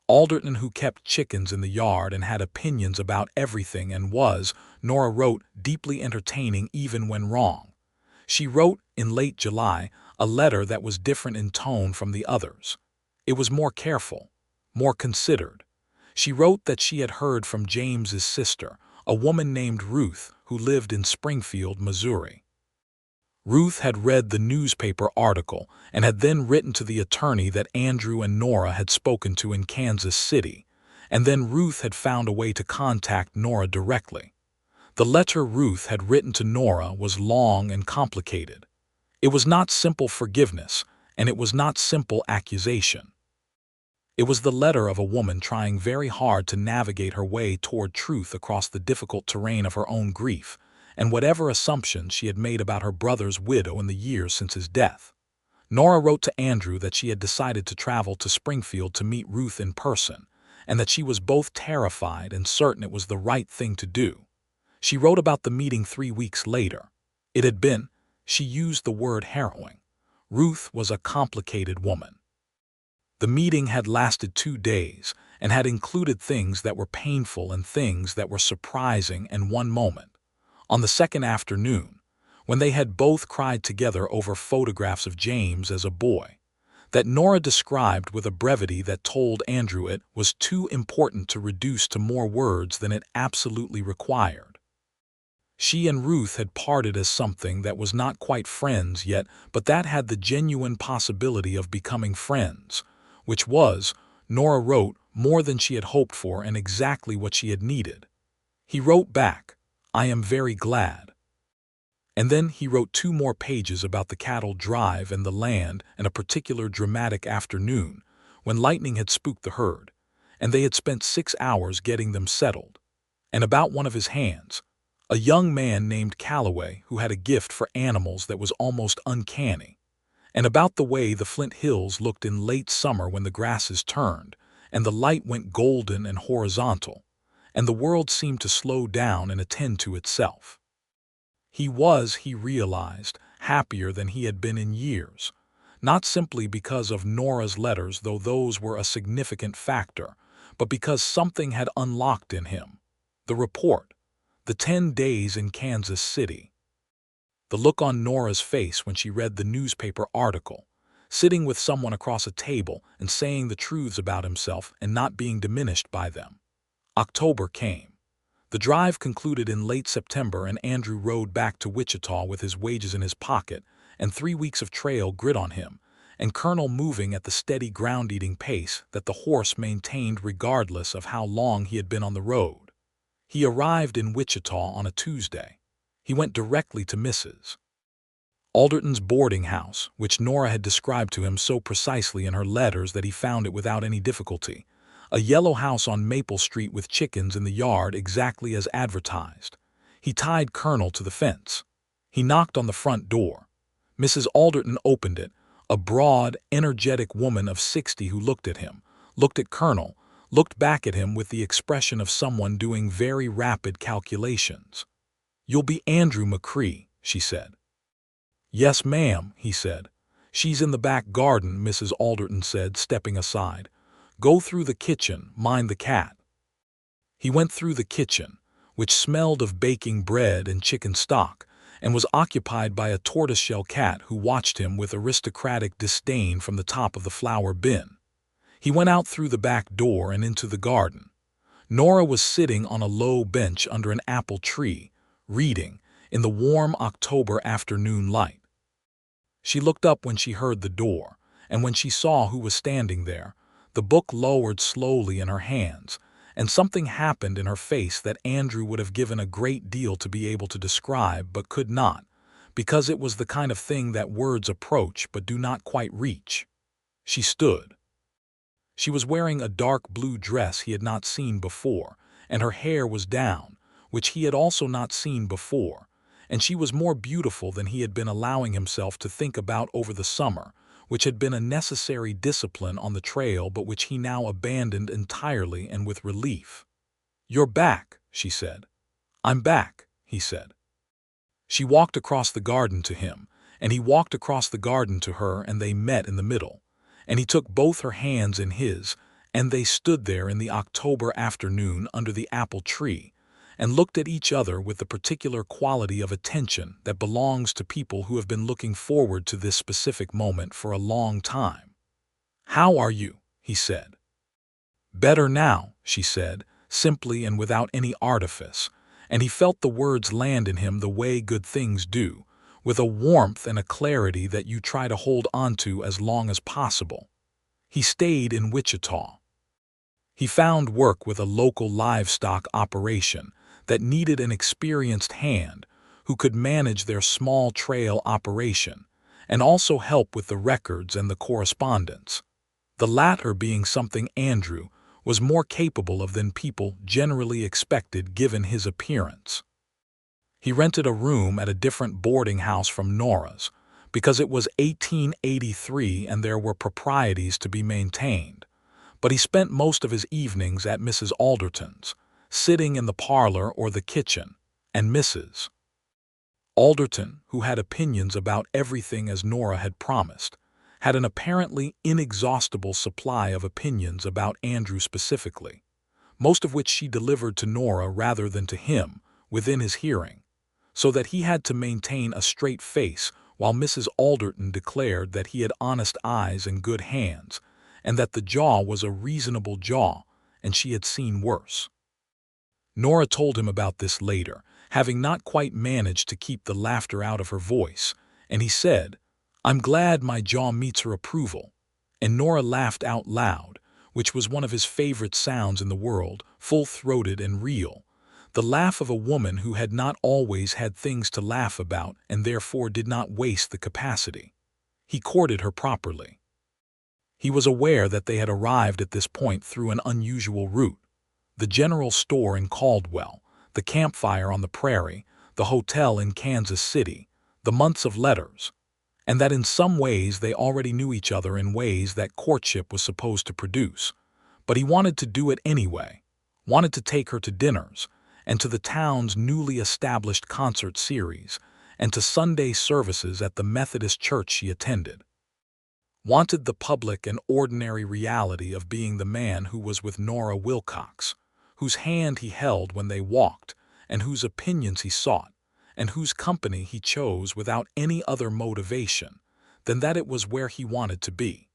Alderton, who kept chickens in the yard and had opinions about everything and was, Nora wrote, deeply entertaining even when wrong. She wrote, in late July, a letter that was different in tone from the others. It was more careful, more considered. She wrote that she had heard from James's sister, a woman named Ruth, who lived in Springfield, Missouri. Ruth had read the newspaper article and had then written to the attorney that Andrew and Nora had spoken to in Kansas City, and then Ruth had found a way to contact Nora directly. The letter Ruth had written to Nora was long and complicated. It was not simple forgiveness, and it was not simple accusation. It was the letter of a woman trying very hard to navigate her way toward truth across the difficult terrain of her own grief, and whatever assumptions she had made about her brother's widow in the years since his death. Nora wrote to Andrew that she had decided to travel to Springfield to meet Ruth in person, and that she was both terrified and certain it was the right thing to do. She wrote about the meeting 3 weeks later. It had been, she used the word harrowing. Ruth was a complicated woman. The meeting had lasted 2 days and had included things that were painful and things that were surprising and one moment. On the second afternoon, when they had both cried together over photographs of James as a boy, that Nora described with a brevity that told Andrew it was too important to reduce to more words than it absolutely required. She and Ruth had parted as something that was not quite friends yet, but that had the genuine possibility of becoming friends, which was, Nora wrote, more than she had hoped for and exactly what she had needed. He wrote back, "I am very glad." And then he wrote 2 more pages about the cattle drive and the land and a particular dramatic afternoon when lightning had spooked the herd, and they had spent 6 hours getting them settled, and about one of his hands, a young man named Caldwell who had a gift for animals that was almost uncanny, and about the way the Flint Hills looked in late summer when the grasses turned, and the light went golden and horizontal, and the world seemed to slow down and attend to itself. He was, he realized, happier than he had been in years, not simply because of Nora's letters, though those were a significant factor, but because something had unlocked in him. The report, the 10 days in Kansas City. The look on Nora's face when she read the newspaper article, sitting with someone across a table and saying the truths about himself and not being diminished by them. October came. The drive concluded in late September, and Andrew rode back to Wichita with his wages in his pocket and 3 weeks of trail grit on him, and Colonel moving at the steady ground-eating pace that the horse maintained regardless of how long he had been on the road. He arrived in Wichita on a Tuesday. He went directly to Mrs. Alderton's boarding house, which Nora had described to him so precisely in her letters that he found it without any difficulty. A yellow house on Maple Street with chickens in the yard exactly as advertised. He tied Colonel to the fence. He knocked on the front door. Mrs. Alderton opened it, a broad, energetic woman of 60 who looked at him, looked at Colonel, looked back at him with the expression of someone doing very rapid calculations. "You'll be Andrew McCree," she said. "Yes, ma'am," he said. "She's in the back garden," Mrs. Alderton said, stepping aside. "Go through the kitchen, mind the cat." He went through the kitchen, which smelled of baking bread and chicken stock, and was occupied by a tortoiseshell cat who watched him with aristocratic disdain from the top of the flour bin. He went out through the back door and into the garden. Nora was sitting on a low bench under an apple tree, reading, in the warm October afternoon light. She looked up when she heard the door, and when she saw who was standing there, the book lowered slowly in her hands, and something happened in her face that Andrew would have given a great deal to be able to describe but could not, because it was the kind of thing that words approach but do not quite reach. She stood. She was wearing a dark blue dress he had not seen before, and her hair was down, which he had also not seen before, and she was more beautiful than he had been allowing himself to think about over the summer, which had been a necessary discipline on the trail but which he now abandoned entirely and with relief. "You're back," she said. "I'm back," he said. She walked across the garden to him, and he walked across the garden to her, and they met in the middle, and he took both her hands in his, and they stood there in the October afternoon under the apple tree, and looked at each other with the particular quality of attention that belongs to people who have been looking forward to this specific moment for a long time. "How are you?" he said. "Better now," she said, simply and without any artifice, and he felt the words land in him the way good things do, with a warmth and a clarity that you try to hold onto as long as possible. He stayed in Wichita. He found work with a local livestock operation that needed an experienced hand who could manage their small trail operation and also help with the records and the correspondence. the latter being something Andrew was more capable of than people generally expected given his appearance. He rented a room at a different boarding house from Nora's, because it was 1883 and there were proprieties to be maintained, but he spent most of his evenings at Mrs. Alderton's, sitting in the parlor or the kitchen, and Mrs. Alderton, who had opinions about everything as Nora had promised, had an apparently inexhaustible supply of opinions about Andrew specifically, most of which she delivered to Nora rather than to him, within his hearing, so that he had to maintain a straight face while Mrs. Alderton declared that he had honest eyes and good hands, and that the jaw was a reasonable jaw, and she had seen worse. Nora told him about this later, having not quite managed to keep the laughter out of her voice, and he said, "I'm glad my jaw meets her approval," and Nora laughed out loud, which was one of his favorite sounds in the world, full-throated and real, the laugh of a woman who had not always had things to laugh about and therefore did not waste the capacity. He courted her properly. He was aware that they had arrived at this point through an unusual route: the general store in Caldwell, the campfire on the prairie, the hotel in Kansas City, the months of letters, and that in some ways they already knew each other in ways that courtship was supposed to produce. But he wanted to do it anyway, wanted to take her to dinners, and to the town's newly established concert series, and to Sunday services at the Methodist church she attended. Wanted the public and ordinary reality of being the man who was with Nora Wilcox, whose hand he held when they walked, and whose opinions he sought, and whose company he chose without any other motivation than that it was where he wanted to be.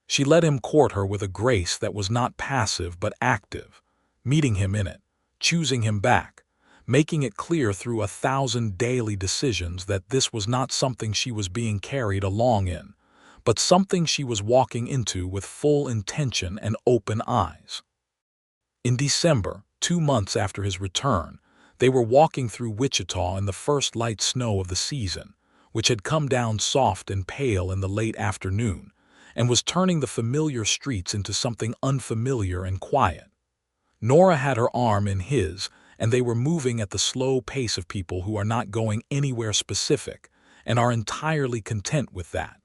She let him court her with a grace that was not passive but active, meeting him in it, choosing him back, making it clear through 1,000 daily decisions that this was not something she was being carried along in, but something she was walking into with full intention and open eyes. In December, 2 months after his return, they were walking through Wichita in the first light snow of the season, which had come down soft and pale in the late afternoon, and was turning the familiar streets into something unfamiliar and quiet. Nora had her arm in his, and they were moving at the slow pace of people who are not going anywhere specific and are entirely content with that.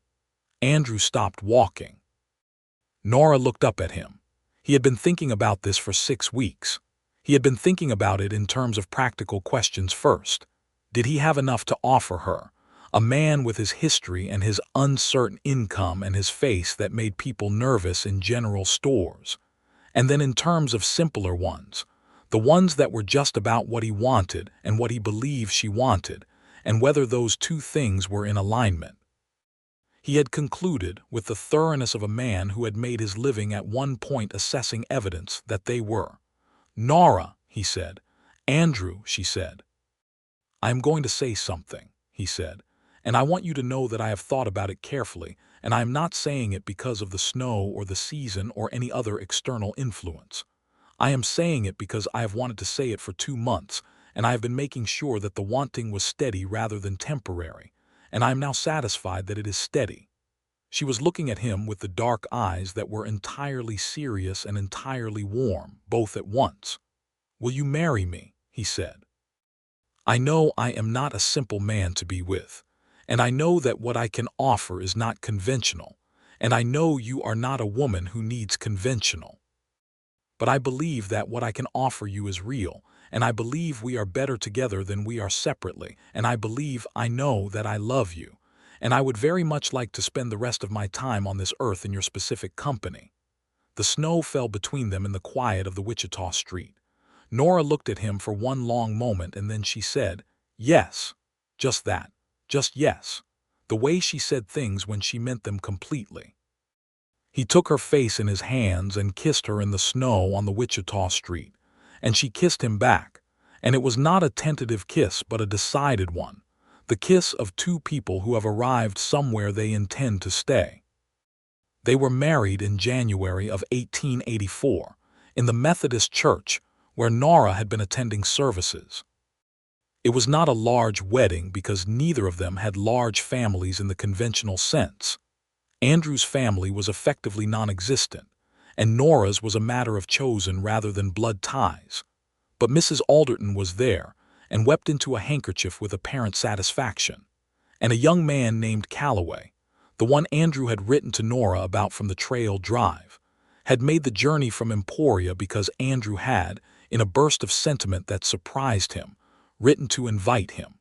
Andrew stopped walking. Nora looked up at him. He had been thinking about this for 6 weeks. He had been thinking about it in terms of practical questions first. Did he have enough to offer her, a man with his history and his uncertain income and his face that made people nervous in general stores? And then in terms of simpler ones, the ones that were just about what he wanted and what he believed she wanted, and whether those two things were in alignment. He had concluded, with the thoroughness of a man who had made his living at one point assessing evidence, that they were. "Nora," he said. "Andrew," she said. "I am going to say something," he said, "and I want you to know that I have thought about it carefully, and I am not saying it because of the snow or the season or any other external influence. I am saying it because I have wanted to say it for 2 months, and I have been making sure that the wanting was steady rather than temporary, and I am now satisfied that it is steady." She was looking at him with the dark eyes that were entirely serious and entirely warm, both at once. "Will you marry me?" he said. "I know I am not a simple man to be with, and I know that what I can offer is not conventional, and I know you are not a woman who needs conventional. But I believe that what I can offer you is real, and I believe we are better together than we are separately, and I know that I love you, and I would very much like to spend the rest of my time on this earth in your specific company." The snow fell between them in the quiet of the Wichita street. Nora looked at him for one long moment, and then she said, "Yes." Just that. Just yes. The way she said things when she meant them completely. He took her face in his hands and kissed her in the snow on the Wichita street, and she kissed him back, and it was not a tentative kiss but a decided one, the kiss of two people who have arrived somewhere they intend to stay. They were married in January of 1884, in the Methodist church, where Nora had been attending services. It was not a large wedding because neither of them had large families in the conventional sense. Andrew's family was effectively non-existent, and Nora's was a matter of chosen rather than blood ties. But Mrs. Alderton was there, and wept into a handkerchief with apparent satisfaction. And a young man named Calloway, the one Andrew had written to Nora about from the trail drive, had made the journey from Emporia because Andrew had, in a burst of sentiment that surprised him, written to invite him.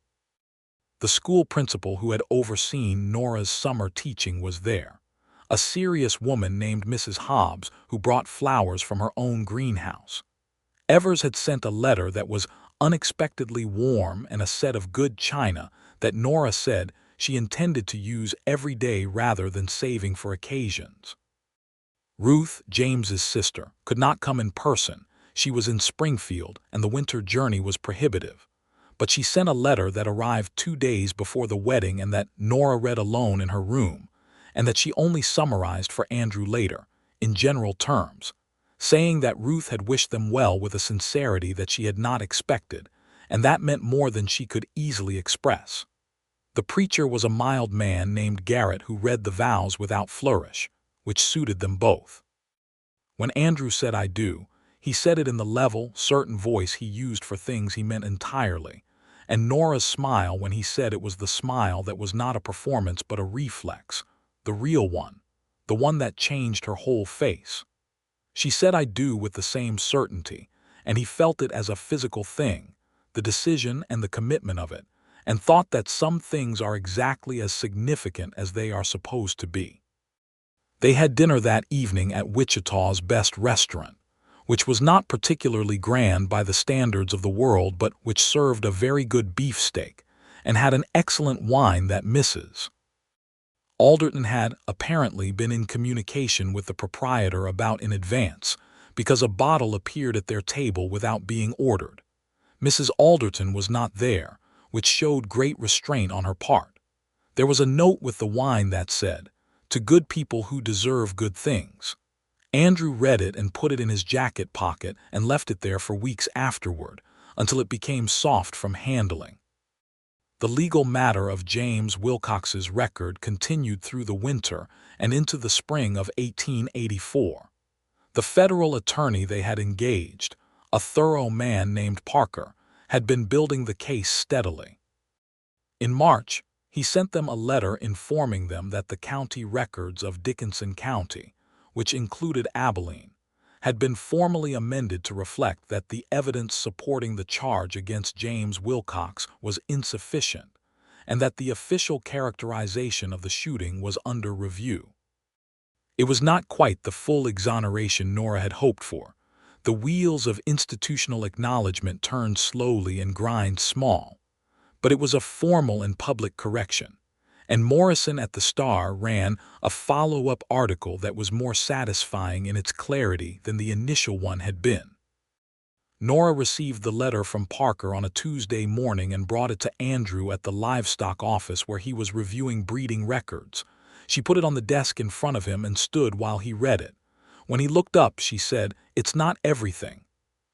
The school principal who had overseen Nora's summer teaching was there, a serious woman named Mrs. Hobbs who brought flowers from her own greenhouse. Evers had sent a letter that was unexpectedly warm and a set of good china that Nora said she intended to use every day rather than saving for occasions. Ruth, James's sister, could not come in person. She was in Springfield, and the winter journey was prohibitive. But she sent a letter that arrived 2 days before the wedding and that Nora read alone in her room, and that she only summarized for Andrew later, in general terms, saying that Ruth had wished them well with a sincerity that she had not expected, and that meant more than she could easily express. The preacher was a mild man named Garrett who read the vows without flourish, which suited them both. When Andrew said "I do," he said it in the level, certain voice he used for things he meant entirely, and Nora's smile when he said it was the smile that was not a performance but a reflex, the real one, the one that changed her whole face. She said "I do" with the same certainty, and he felt it as a physical thing, the decision and the commitment of it, and thought that some things are exactly as significant as they are supposed to be. They had dinner that evening at Wichita's best restaurant, which was not particularly grand by the standards of the world but which served a very good beefsteak and had an excellent wine that Mrs. Alderton had apparently been in communication with the proprietor about in advance, because a bottle appeared at their table without being ordered. Mrs. Alderton was not there, which showed great restraint on her part. There was a note with the wine that said, "To good people who deserve good things." Andrew read it and put it in his jacket pocket and left it there for weeks afterward, until it became soft from handling. The legal matter of James Wilcox's record continued through the winter and into the spring of 1884. The federal attorney they had engaged, a thorough man named Parker, had been building the case steadily. In March, he sent them a letter informing them that the county records of Dickinson County, which included Abilene, had been formally amended to reflect that the evidence supporting the charge against James Wilcox was insufficient, and that the official characterization of the shooting was under review. It was not quite the full exoneration Nora had hoped for. The wheels of institutional acknowledgment turned slowly and grind small, but it was a formal and public correction, and Morrison at the Star ran a follow-up article that was more satisfying in its clarity than the initial one had been. Nora received the letter from Parker on a Tuesday morning and brought it to Andrew at the livestock office where he was reviewing breeding records. She put it on the desk in front of him and stood while he read it. When he looked up, she said, "It's not everything."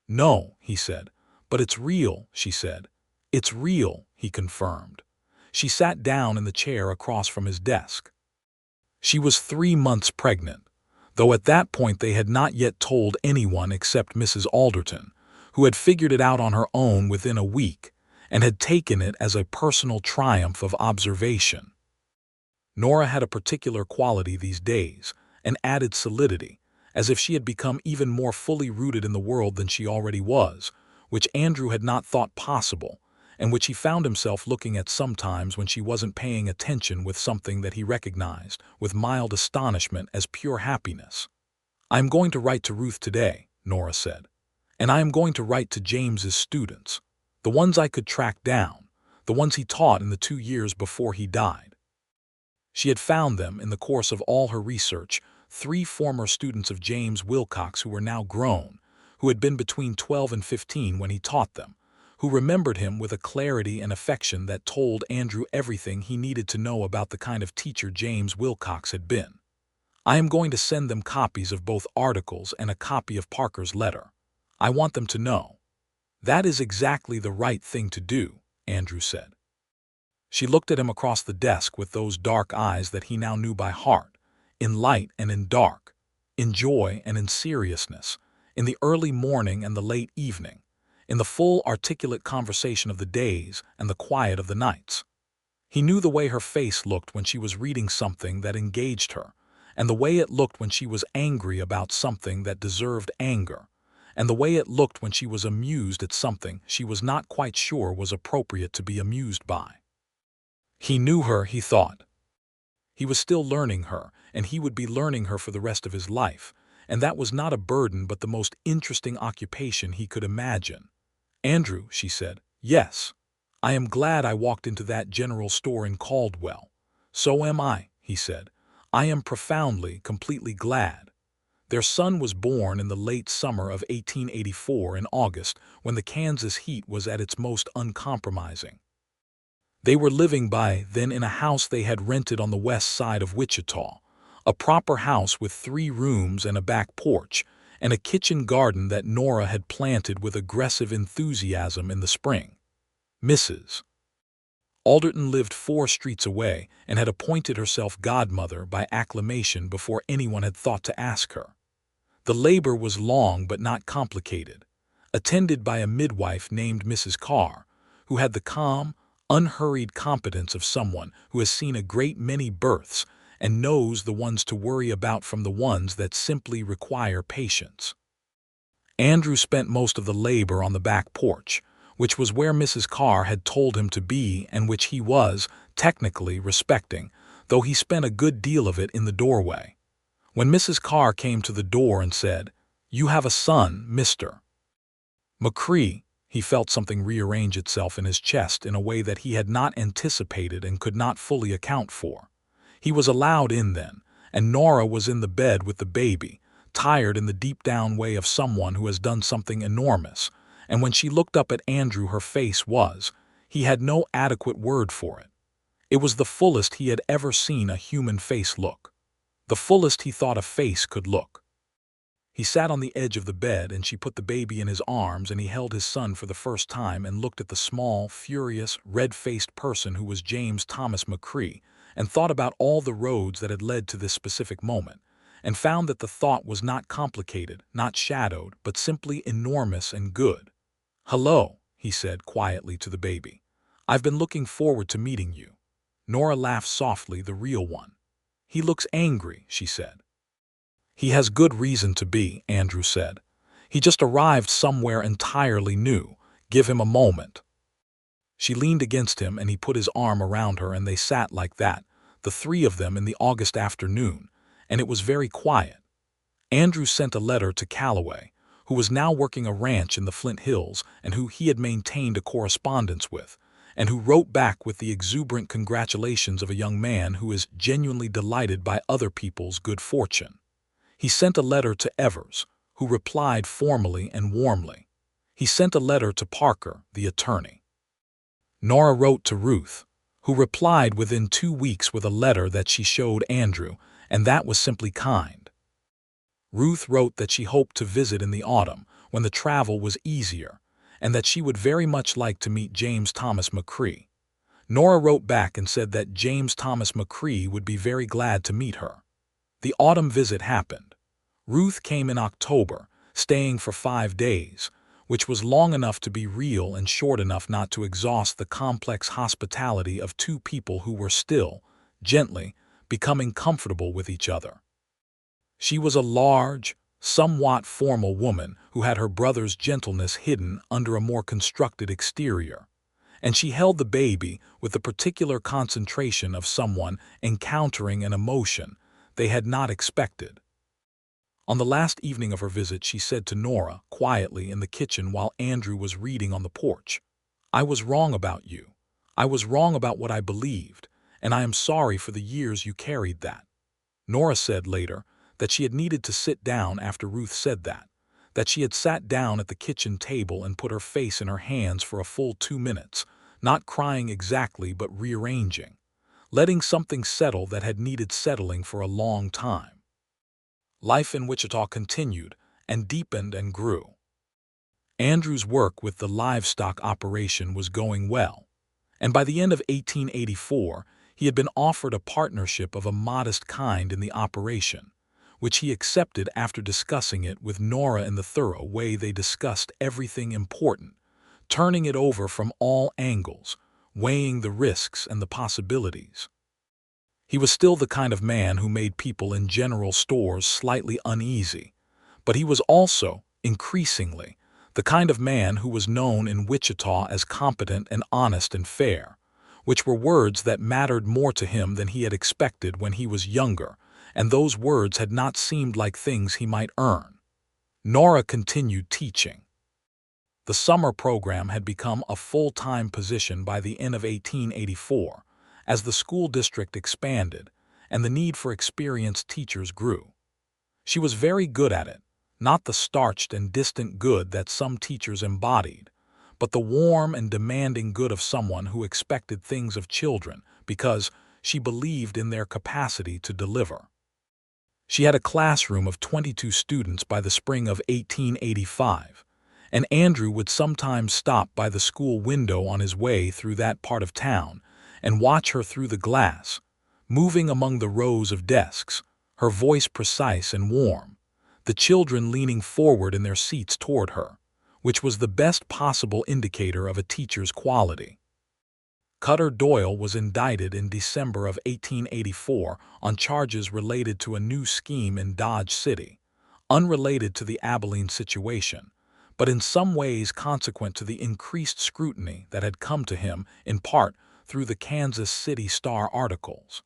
"No," he said. "But it's real," she said. "It's real," he confirmed. She sat down in the chair across from his desk. She was 3 months pregnant, though at that point they had not yet told anyone except Mrs. Alderton, who had figured it out on her own within a week and had taken it as a personal triumph of observation. Nora had a particular quality these days, an added solidity, as if she had become even more fully rooted in the world than she already was, which Andrew had not thought possible, and which he found himself looking at sometimes when she wasn't paying attention with something that he recognized, with mild astonishment, as pure happiness. "I am going to write to Ruth today," Nora said, "and I am going to write to James's students, the ones I could track down, the ones he taught in the 2 years before he died." She had found them, in the course of all her research, 3 former students of James Wilcox who were now grown, who had been between 12 and 15 when he taught them, who remembered him with a clarity and affection that told Andrew everything he needed to know about the kind of teacher James Wilcox had been. "I am going to send them copies of both articles and a copy of Parker's letter. I want them to know." "That is exactly the right thing to do," Andrew said. She looked at him across the desk with those dark eyes that he now knew by heart, in light and in dark, in joy and in seriousness, in the early morning and the late evening, in the full articulate conversation of the days and the quiet of the nights. He knew the way her face looked when she was reading something that engaged her, and the way it looked when she was angry about something that deserved anger, and the way it looked when she was amused at something she was not quite sure was appropriate to be amused by. He knew her, he thought. He was still learning her, and he would be learning her for the rest of his life, and that was not a burden but the most interesting occupation he could imagine. "Andrew," she said. "Yes. I am glad I walked into that general store in Caldwell." "So am I," he said. "I am profoundly, completely glad." Their son was born in the late summer of 1884 in August, when the Kansas heat was at its most uncompromising. They were living by then in a house they had rented on the west side of Wichita, a proper house with 3 rooms and a back porch, and a kitchen garden that Nora had planted with aggressive enthusiasm in the spring. Mrs. Alderton lived 4 streets away and had appointed herself godmother by acclamation before anyone had thought to ask her. The labor was long but not complicated, attended by a midwife named Mrs. Carr, who had the calm, unhurried competence of someone who has seen a great many births and knows the ones to worry about from the ones that simply require patience. Andrew spent most of the labor on the back porch, which was where Mrs. Carr had told him to be and which he was, technically, respecting, though he spent a good deal of it in the doorway. When Mrs. Carr came to the door and said, "You have a son, Mr. McCree," he felt something rearrange itself in his chest in a way that he had not anticipated and could not fully account for. He was allowed in then, and Nora was in the bed with the baby, tired in the deep-down way of someone who has done something enormous, and when she looked up at Andrew her face was, he had no adequate word for it. It was the fullest he had ever seen a human face look. The fullest he thought a face could look. He sat on the edge of the bed and she put the baby in his arms and he held his son for the first time and looked at the small, furious, red-faced person who was James Thomas McCree and thought about all the roads that had led to this specific moment, and found that the thought was not complicated, not shadowed, but simply enormous and good. "Hello," he said quietly to the baby. "I've been looking forward to meeting you." Nora laughed softly, the real one. "He looks angry," she said. "He has good reason to be," Andrew said. "He just arrived somewhere entirely new. Give him a moment." She leaned against him and he put his arm around her and they sat like that, the 3 of them in the August afternoon, and it was very quiet. Andrew sent a letter to Calloway, who was now working a ranch in the Flint Hills and who he had maintained a correspondence with, and who wrote back with the exuberant congratulations of a young man who is genuinely delighted by other people's good fortune. He sent a letter to Evers, who replied formally and warmly. He sent a letter to Parker, the attorney. Nora wrote to Ruth, who replied within 2 weeks with a letter that she showed Andrew, and that was simply kind. Ruth wrote that she hoped to visit in the autumn, when the travel was easier, and that she would very much like to meet James Thomas McCree. Nora wrote back and said that James Thomas McCree would be very glad to meet her. The autumn visit happened. Ruth came in October, staying for 5 days, which was long enough to be real and short enough not to exhaust the complex hospitality of 2 people who were still, gently, becoming comfortable with each other. She was a large, somewhat formal woman who had her brother's gentleness hidden under a more constructed exterior, and she held the baby with the particular concentration of someone encountering an emotion they had not expected. On the last evening of her visit, she said to Nora, quietly in the kitchen while Andrew was reading on the porch, "I was wrong about you. I was wrong about what I believed, and I am sorry for the years you carried that." Nora said later that she had needed to sit down after Ruth said that she had sat down at the kitchen table and put her face in her hands for a full 2 minutes, not crying exactly but rearranging, letting something settle that had needed settling for a long time. Life in Wichita continued and deepened and grew. Andrew's work with the livestock operation was going well, and by the end of 1884, He had been offered a partnership of a modest kind in the operation, which he accepted after discussing it with Nora in the thorough way they discussed everything important, turning it over from all angles, weighing the risks and the possibilities. He was still the kind of man who made people in general stores slightly uneasy, but he was also, increasingly, the kind of man who was known in Wichita as competent and honest and fair, which were words that mattered more to him than he had expected when he was younger, and those words had not seemed like things he might earn. Nora continued teaching. The summer program had become a full-time position by the end of 1884, as the school district expanded and the need for experienced teachers grew. She was very good at it, not the starched and distant good that some teachers embodied, but the warm and demanding good of someone who expected things of children because she believed in their capacity to deliver. She had a classroom of 22 students by the spring of 1885, and Andrew would sometimes stop by the school window on his way through that part of town and watch her through the glass, moving among the rows of desks, her voice precise and warm, the children leaning forward in their seats toward her, which was the best possible indicator of a teacher's quality. Cutter Doyle was indicted in December of 1884 on charges related to a new scheme in Dodge City, unrelated to the Abilene situation, but in some ways consequent to the increased scrutiny that had come to him in part through the Kansas City Star articles.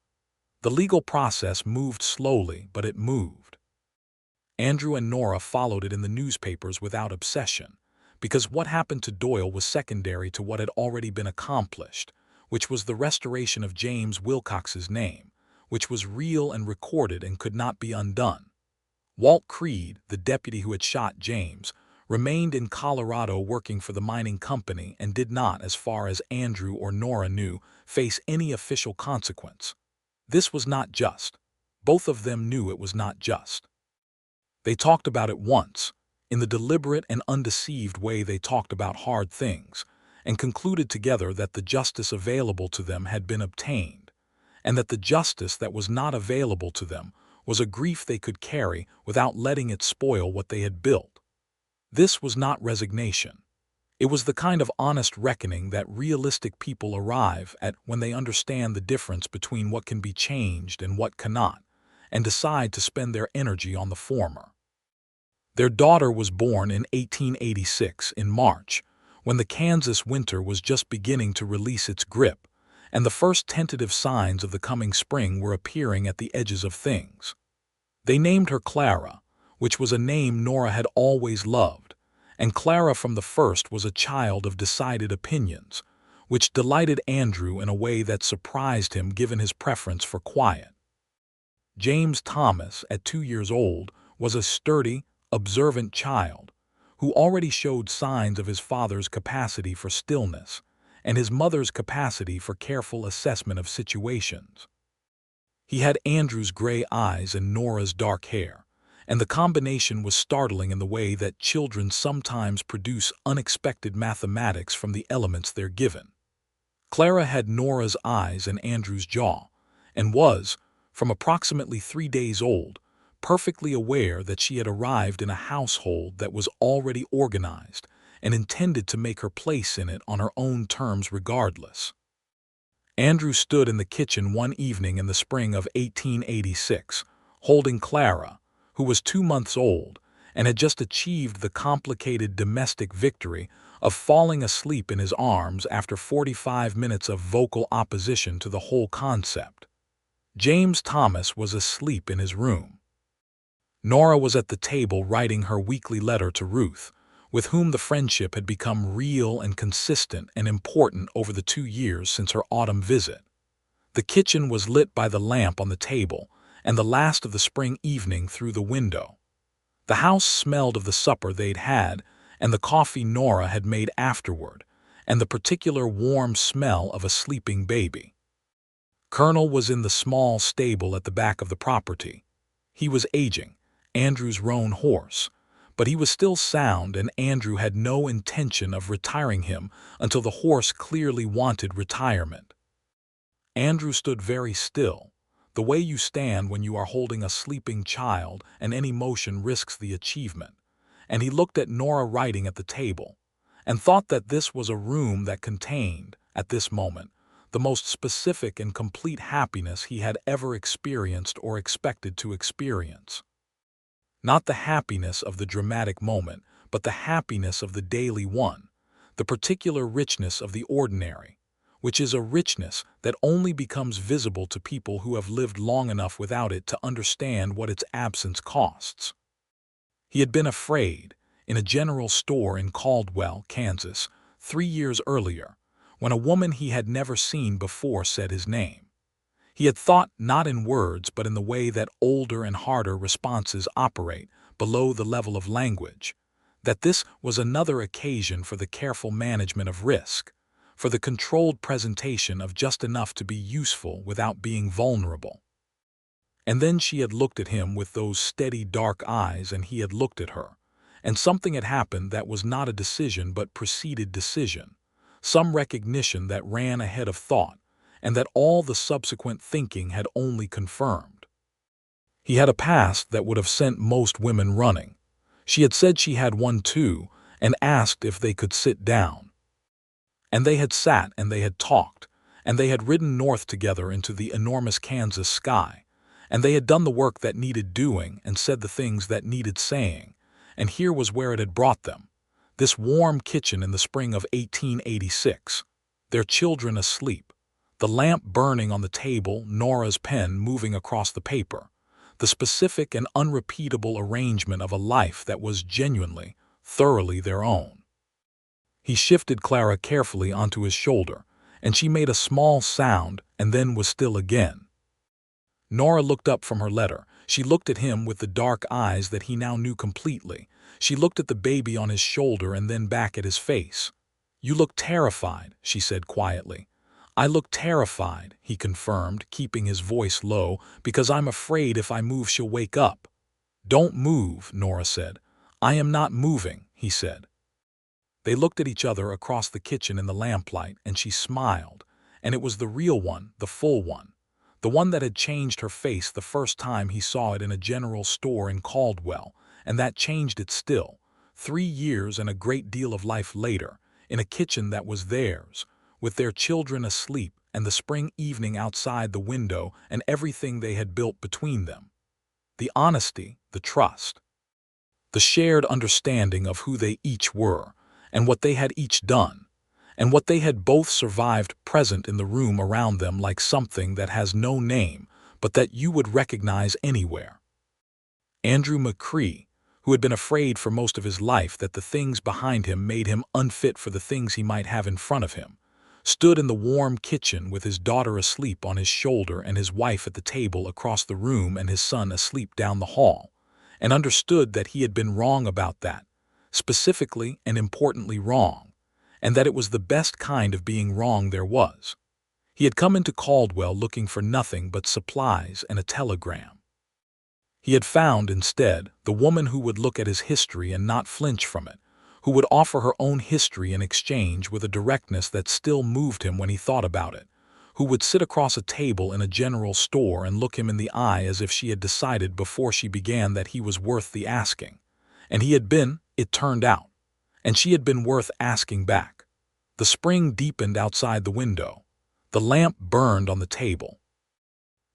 The legal process moved slowly, but it moved. Andrew and Nora followed it in the newspapers without obsession, because what happened to Doyle was secondary to what had already been accomplished, which was the restoration of James Wilcox's name, which was real and recorded and could not be undone. Walt Creed, the deputy who had shot James, remained in Colorado working for the mining company and did not, as far as Andrew or Nora knew, face any official consequence. This was not just. Both of them knew it was not just. They talked about it once, in the deliberate and undeceived way they talked about hard things, and concluded together that the justice available to them had been obtained, and that the justice that was not available to them was a grief they could carry without letting it spoil what they had built. This was not resignation. It was the kind of honest reckoning that realistic people arrive at when they understand the difference between what can be changed and what cannot, and decide to spend their energy on the former. Their daughter was born in 1886 in March, when the Kansas winter was just beginning to release its grip, and the first tentative signs of the coming spring were appearing at the edges of things. They named her Clara, which was a name Nora had always loved, and Clara from the first was a child of decided opinions, which delighted Andrew in a way that surprised him given his preference for quiet. James Thomas, at 2 years old, was a sturdy, observant child, who already showed signs of his father's capacity for stillness and his mother's capacity for careful assessment of situations. He had Andrew's gray eyes and Nora's dark hair, and the combination was startling in the way that children sometimes produce unexpected mathematics from the elements they're given. Clara had Nora's eyes and Andrew's jaw, and was, from approximately 3 days old, perfectly aware that she had arrived in a household that was already organized and intended to make her place in it on her own terms regardless. Andrew stood in the kitchen one evening in the spring of 1886, holding Clara, who was 2 months old and had just achieved the complicated domestic victory of falling asleep in his arms after 45 minutes of vocal opposition to the whole concept. James Thomas was asleep in his room. Nora was at the table writing her weekly letter to Ruth, with whom the friendship had become real and consistent and important over the 2 years since her autumn visit. The kitchen was lit by the lamp on the table, and the last of the spring evening through the window. The house smelled of the supper they'd had, and the coffee Nora had made afterward, and the particular warm smell of a sleeping baby. Colonel was in the small stable at the back of the property. He was aging, Andrew's roan horse, but he was still sound, and Andrew had no intention of retiring him until the horse clearly wanted retirement. Andrew stood very still, the way you stand when you are holding a sleeping child and any motion risks the achievement, and he looked at Nora writing at the table, and thought that this was a room that contained, at this moment, the most specific and complete happiness he had ever experienced or expected to experience. Not the happiness of the dramatic moment, but the happiness of the daily one, the particular richness of the ordinary, which is a richness that only becomes visible to people who have lived long enough without it to understand what its absence costs. He had been afraid, in a general store in Caldwell, Kansas, 3 years earlier, when a woman he had never seen before said his name. He had thought not in words but in the way that older and harder responses operate below the level of language, that this was another occasion for the careful management of risk, for the controlled presentation of just enough to be useful without being vulnerable. And then she had looked at him with those steady dark eyes, and he had looked at her, and something had happened that was not a decision but preceded decision, some recognition that ran ahead of thought, and that all the subsequent thinking had only confirmed. He had a past that would have sent most women running. She had said she had one too, and asked if they could sit down. And they had sat and they had talked, and they had ridden north together into the enormous Kansas sky, and they had done the work that needed doing and said the things that needed saying, and here was where it had brought them, this warm kitchen in the spring of 1886, their children asleep, the lamp burning on the table, Nora's pen moving across the paper, the specific and unrepeatable arrangement of a life that was genuinely, thoroughly their own. He shifted Clara carefully onto his shoulder, and she made a small sound and then was still again. Nora looked up from her letter. She looked at him with the dark eyes that he now knew completely. She looked at the baby on his shoulder and then back at his face. "You look terrified," she said quietly. "I look terrified," he confirmed, keeping his voice low, "because I'm afraid if I move she'll wake up." "Don't move," Nora said. "I am not moving," he said. They looked at each other across the kitchen in the lamplight, and she smiled, and it was the real one, the full one, the one that had changed her face the first time he saw it in a general store in Caldwell, and that changed it still, 3 years and a great deal of life later, in a kitchen that was theirs, with their children asleep and the spring evening outside the window and everything they had built between them. The honesty, the trust, the shared understanding of who they each were, and what they had each done, and what they had both survived present in the room around them like something that has no name, but that you would recognize anywhere. Andrew McCree, who had been afraid for most of his life that the things behind him made him unfit for the things he might have in front of him, stood in the warm kitchen with his daughter asleep on his shoulder and his wife at the table across the room and his son asleep down the hall, and understood that he had been wrong about that, specifically and importantly wrong, and that it was the best kind of being wrong there was. He had come into Caldwell looking for nothing but supplies and a telegram. He had found, instead, the woman who would look at his history and not flinch from it, who would offer her own history in exchange with a directness that still moved him when he thought about it, who would sit across a table in a general store and look him in the eye as if she had decided before she began that he was worth the asking. And he had been, it turned out, and she had been worth asking back. The spring deepened outside the window. The lamp burned on the table.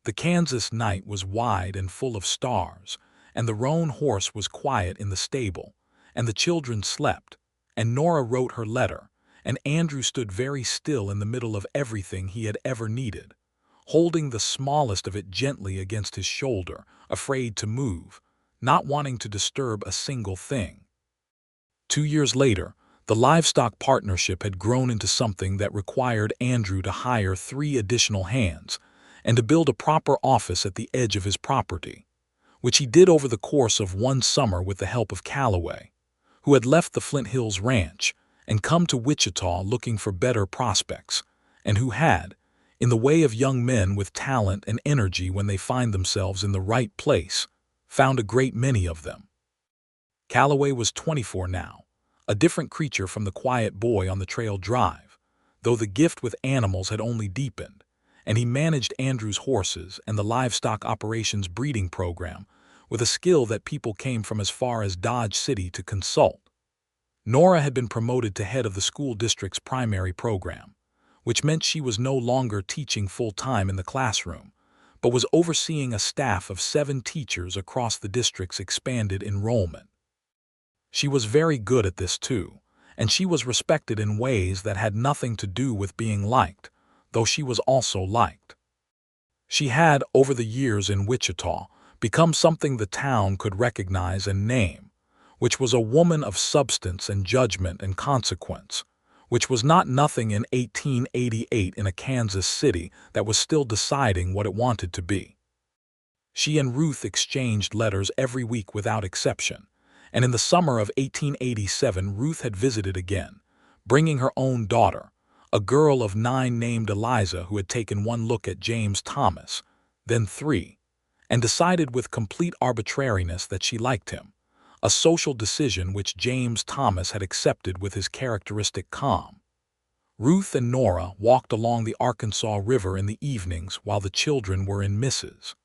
The Kansas night was wide and full of stars, and the roan horse was quiet in the stable, and the children slept, and Nora wrote her letter, and Andrew stood very still in the middle of everything he had ever needed, holding the smallest of it gently against his shoulder, afraid to move, not wanting to disturb a single thing. 2 years later, the livestock partnership had grown into something that required Andrew to hire 3 additional hands and to build a proper office at the edge of his property, which he did over the course of one summer with the help of Calloway, who had left the Flint Hills Ranch and come to Wichita looking for better prospects, and who had, in the way of young men with talent and energy when they find themselves in the right place, found a great many of them. Calloway was 24 now, a different creature from the quiet boy on the trail drive, though the gift with animals had only deepened, and he managed Andrew's horses and the livestock operations breeding program with a skill that people came from as far as Dodge City to consult. Nora had been promoted to head of the school district's primary program, which meant she was no longer teaching full-time in the classroom, but was overseeing a staff of 7 teachers across the district's expanded enrollment. She was very good at this too, and she was respected in ways that had nothing to do with being liked, though she was also liked. She had, over the years in Wichita, become something the town could recognize and name, which was a woman of substance and judgment and consequence, which was not nothing in 1888 in a Kansas city that was still deciding what it wanted to be. She and Ruth exchanged letters every week without exception, and in the summer of 1887 Ruth had visited again, bringing her own daughter, a girl of 9 named Eliza who had taken one look at James Thomas, then 3, and decided with complete arbitrariness that she liked him, a social decision which James Thomas had accepted with his characteristic calm. Ruth and Nora walked along the Arkansas River in the evenings while the children were in Mrs.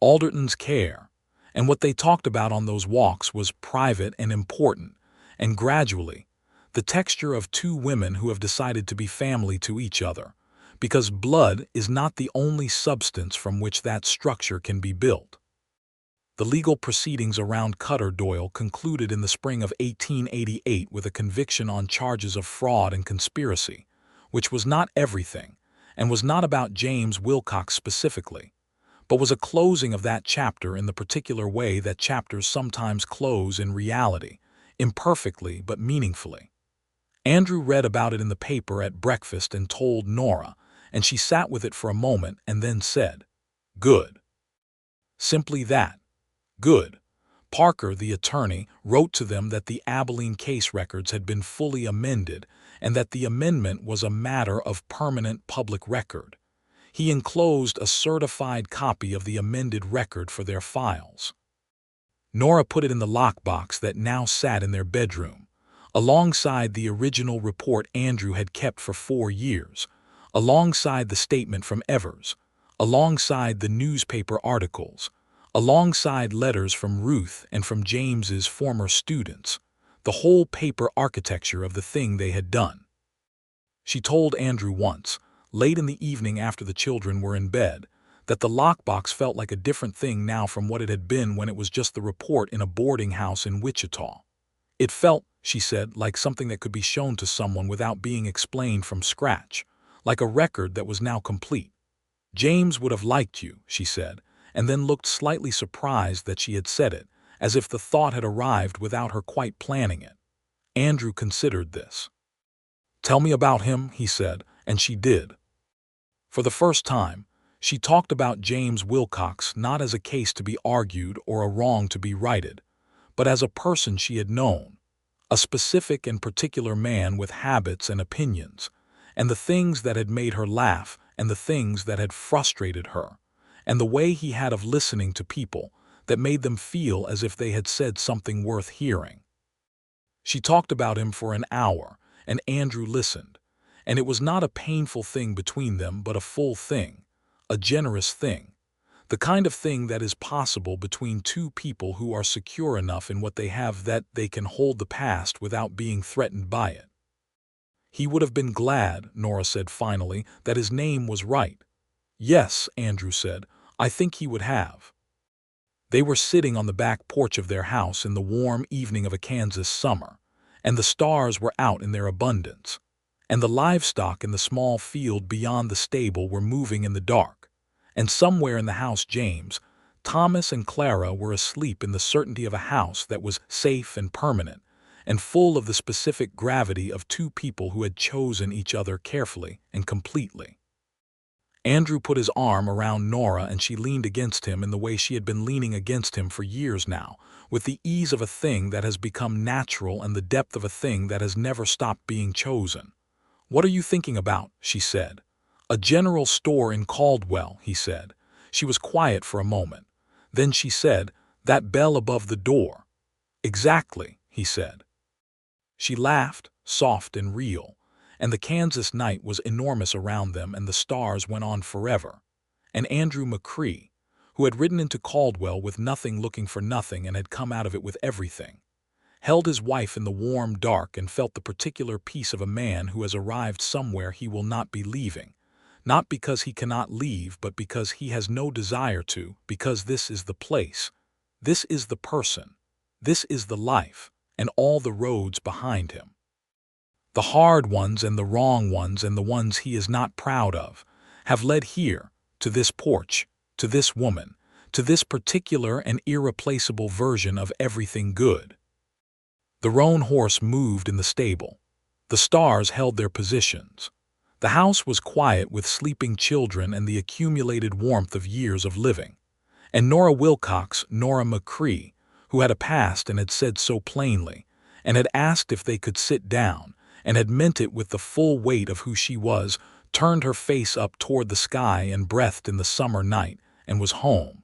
Alderton's care, and what they talked about on those walks was private and important, and gradually, the texture of 2 women who have decided to be family to each other, because blood is not the only substance from which that structure can be built. The legal proceedings around Cutter Doyle concluded in the spring of 1888 with a conviction on charges of fraud and conspiracy, which was not everything, and was not about James Wilcox specifically, but was a closing of that chapter in the particular way that chapters sometimes close in reality, imperfectly but meaningfully. Andrew read about it in the paper at breakfast and told Nora, and she sat with it for a moment and then said, "Good." Simply that. Good. Parker, the attorney, wrote to them that the Abilene case records had been fully amended and that the amendment was a matter of permanent public record. He enclosed a certified copy of the amended record for their files. Nora put it in the lockbox that now sat in their bedroom, alongside the original report Andrew had kept for 4 years, alongside the statement from Evers, alongside the newspaper articles, alongside letters from Ruth and from James's former students, the whole paper architecture of the thing they had done. She told Andrew once, late in the evening after the children were in bed, that the lockbox felt like a different thing now from what it had been when it was just the report in a boarding house in Wichita. It felt, she said, like something that could be shown to someone without being explained from scratch, like a record that was now complete. James would have liked you, she said, and then looked slightly surprised that she had said it, as if the thought had arrived without her quite planning it. Andrew considered this. "Tell me about him," he said, and she did. For the first time, she talked about James Wilcox not as a case to be argued or a wrong to be righted, but as a person she had known, a specific and particular man with habits and opinions, and the things that had made her laugh and the things that had frustrated her, and the way he had of listening to people that made them feel as if they had said something worth hearing. She talked about him for an hour, and Andrew listened, and it was not a painful thing between them but a full thing, a generous thing, the kind of thing that is possible between 2 people who are secure enough in what they have that they can hold the past without being threatened by it. He would have been glad, Nora said finally, that his name was right. Yes, Andrew said, I think he would have. They were sitting on the back porch of their house in the warm evening of a Kansas summer, and the stars were out in their abundance, and the livestock in the small field beyond the stable were moving in the dark, and somewhere in the house James, Thomas, and Clara were asleep in the certainty of a house that was safe and permanent, and full of the specific gravity of 2 people who had chosen each other carefully and completely. Andrew put his arm around Nora and she leaned against him in the way she had been leaning against him for years now, with the ease of a thing that has become natural and the depth of a thing that has never stopped being chosen. "What are you thinking about?" she said. "A general store in Caldwell," he said. She was quiet for a moment. Then she said, "That bell above the door." "Exactly," he said. She laughed, soft and real, and the Kansas night was enormous around them, and the stars went on forever. And Andrew McCree, who had ridden into Caldwell with nothing, looking for nothing, and had come out of it with everything, held his wife in the warm dark and felt the particular peace of a man who has arrived somewhere he will not be leaving, not because he cannot leave, but because he has no desire to, because this is the place, this is the person, this is the life, and all the roads behind him. The hard ones and the wrong ones and the ones he is not proud of have led here, to this porch, to this woman, to this particular and irreplaceable version of everything good. The roan horse moved in the stable. The stars held their positions. The house was quiet with sleeping children and the accumulated warmth of years of living. And Nora Wilcox, Nora McCree, who had a past and had said so plainly, and had asked if they could sit down, and had meant it with the full weight of who she was, turned her face up toward the sky and breathed in the summer night, and was home.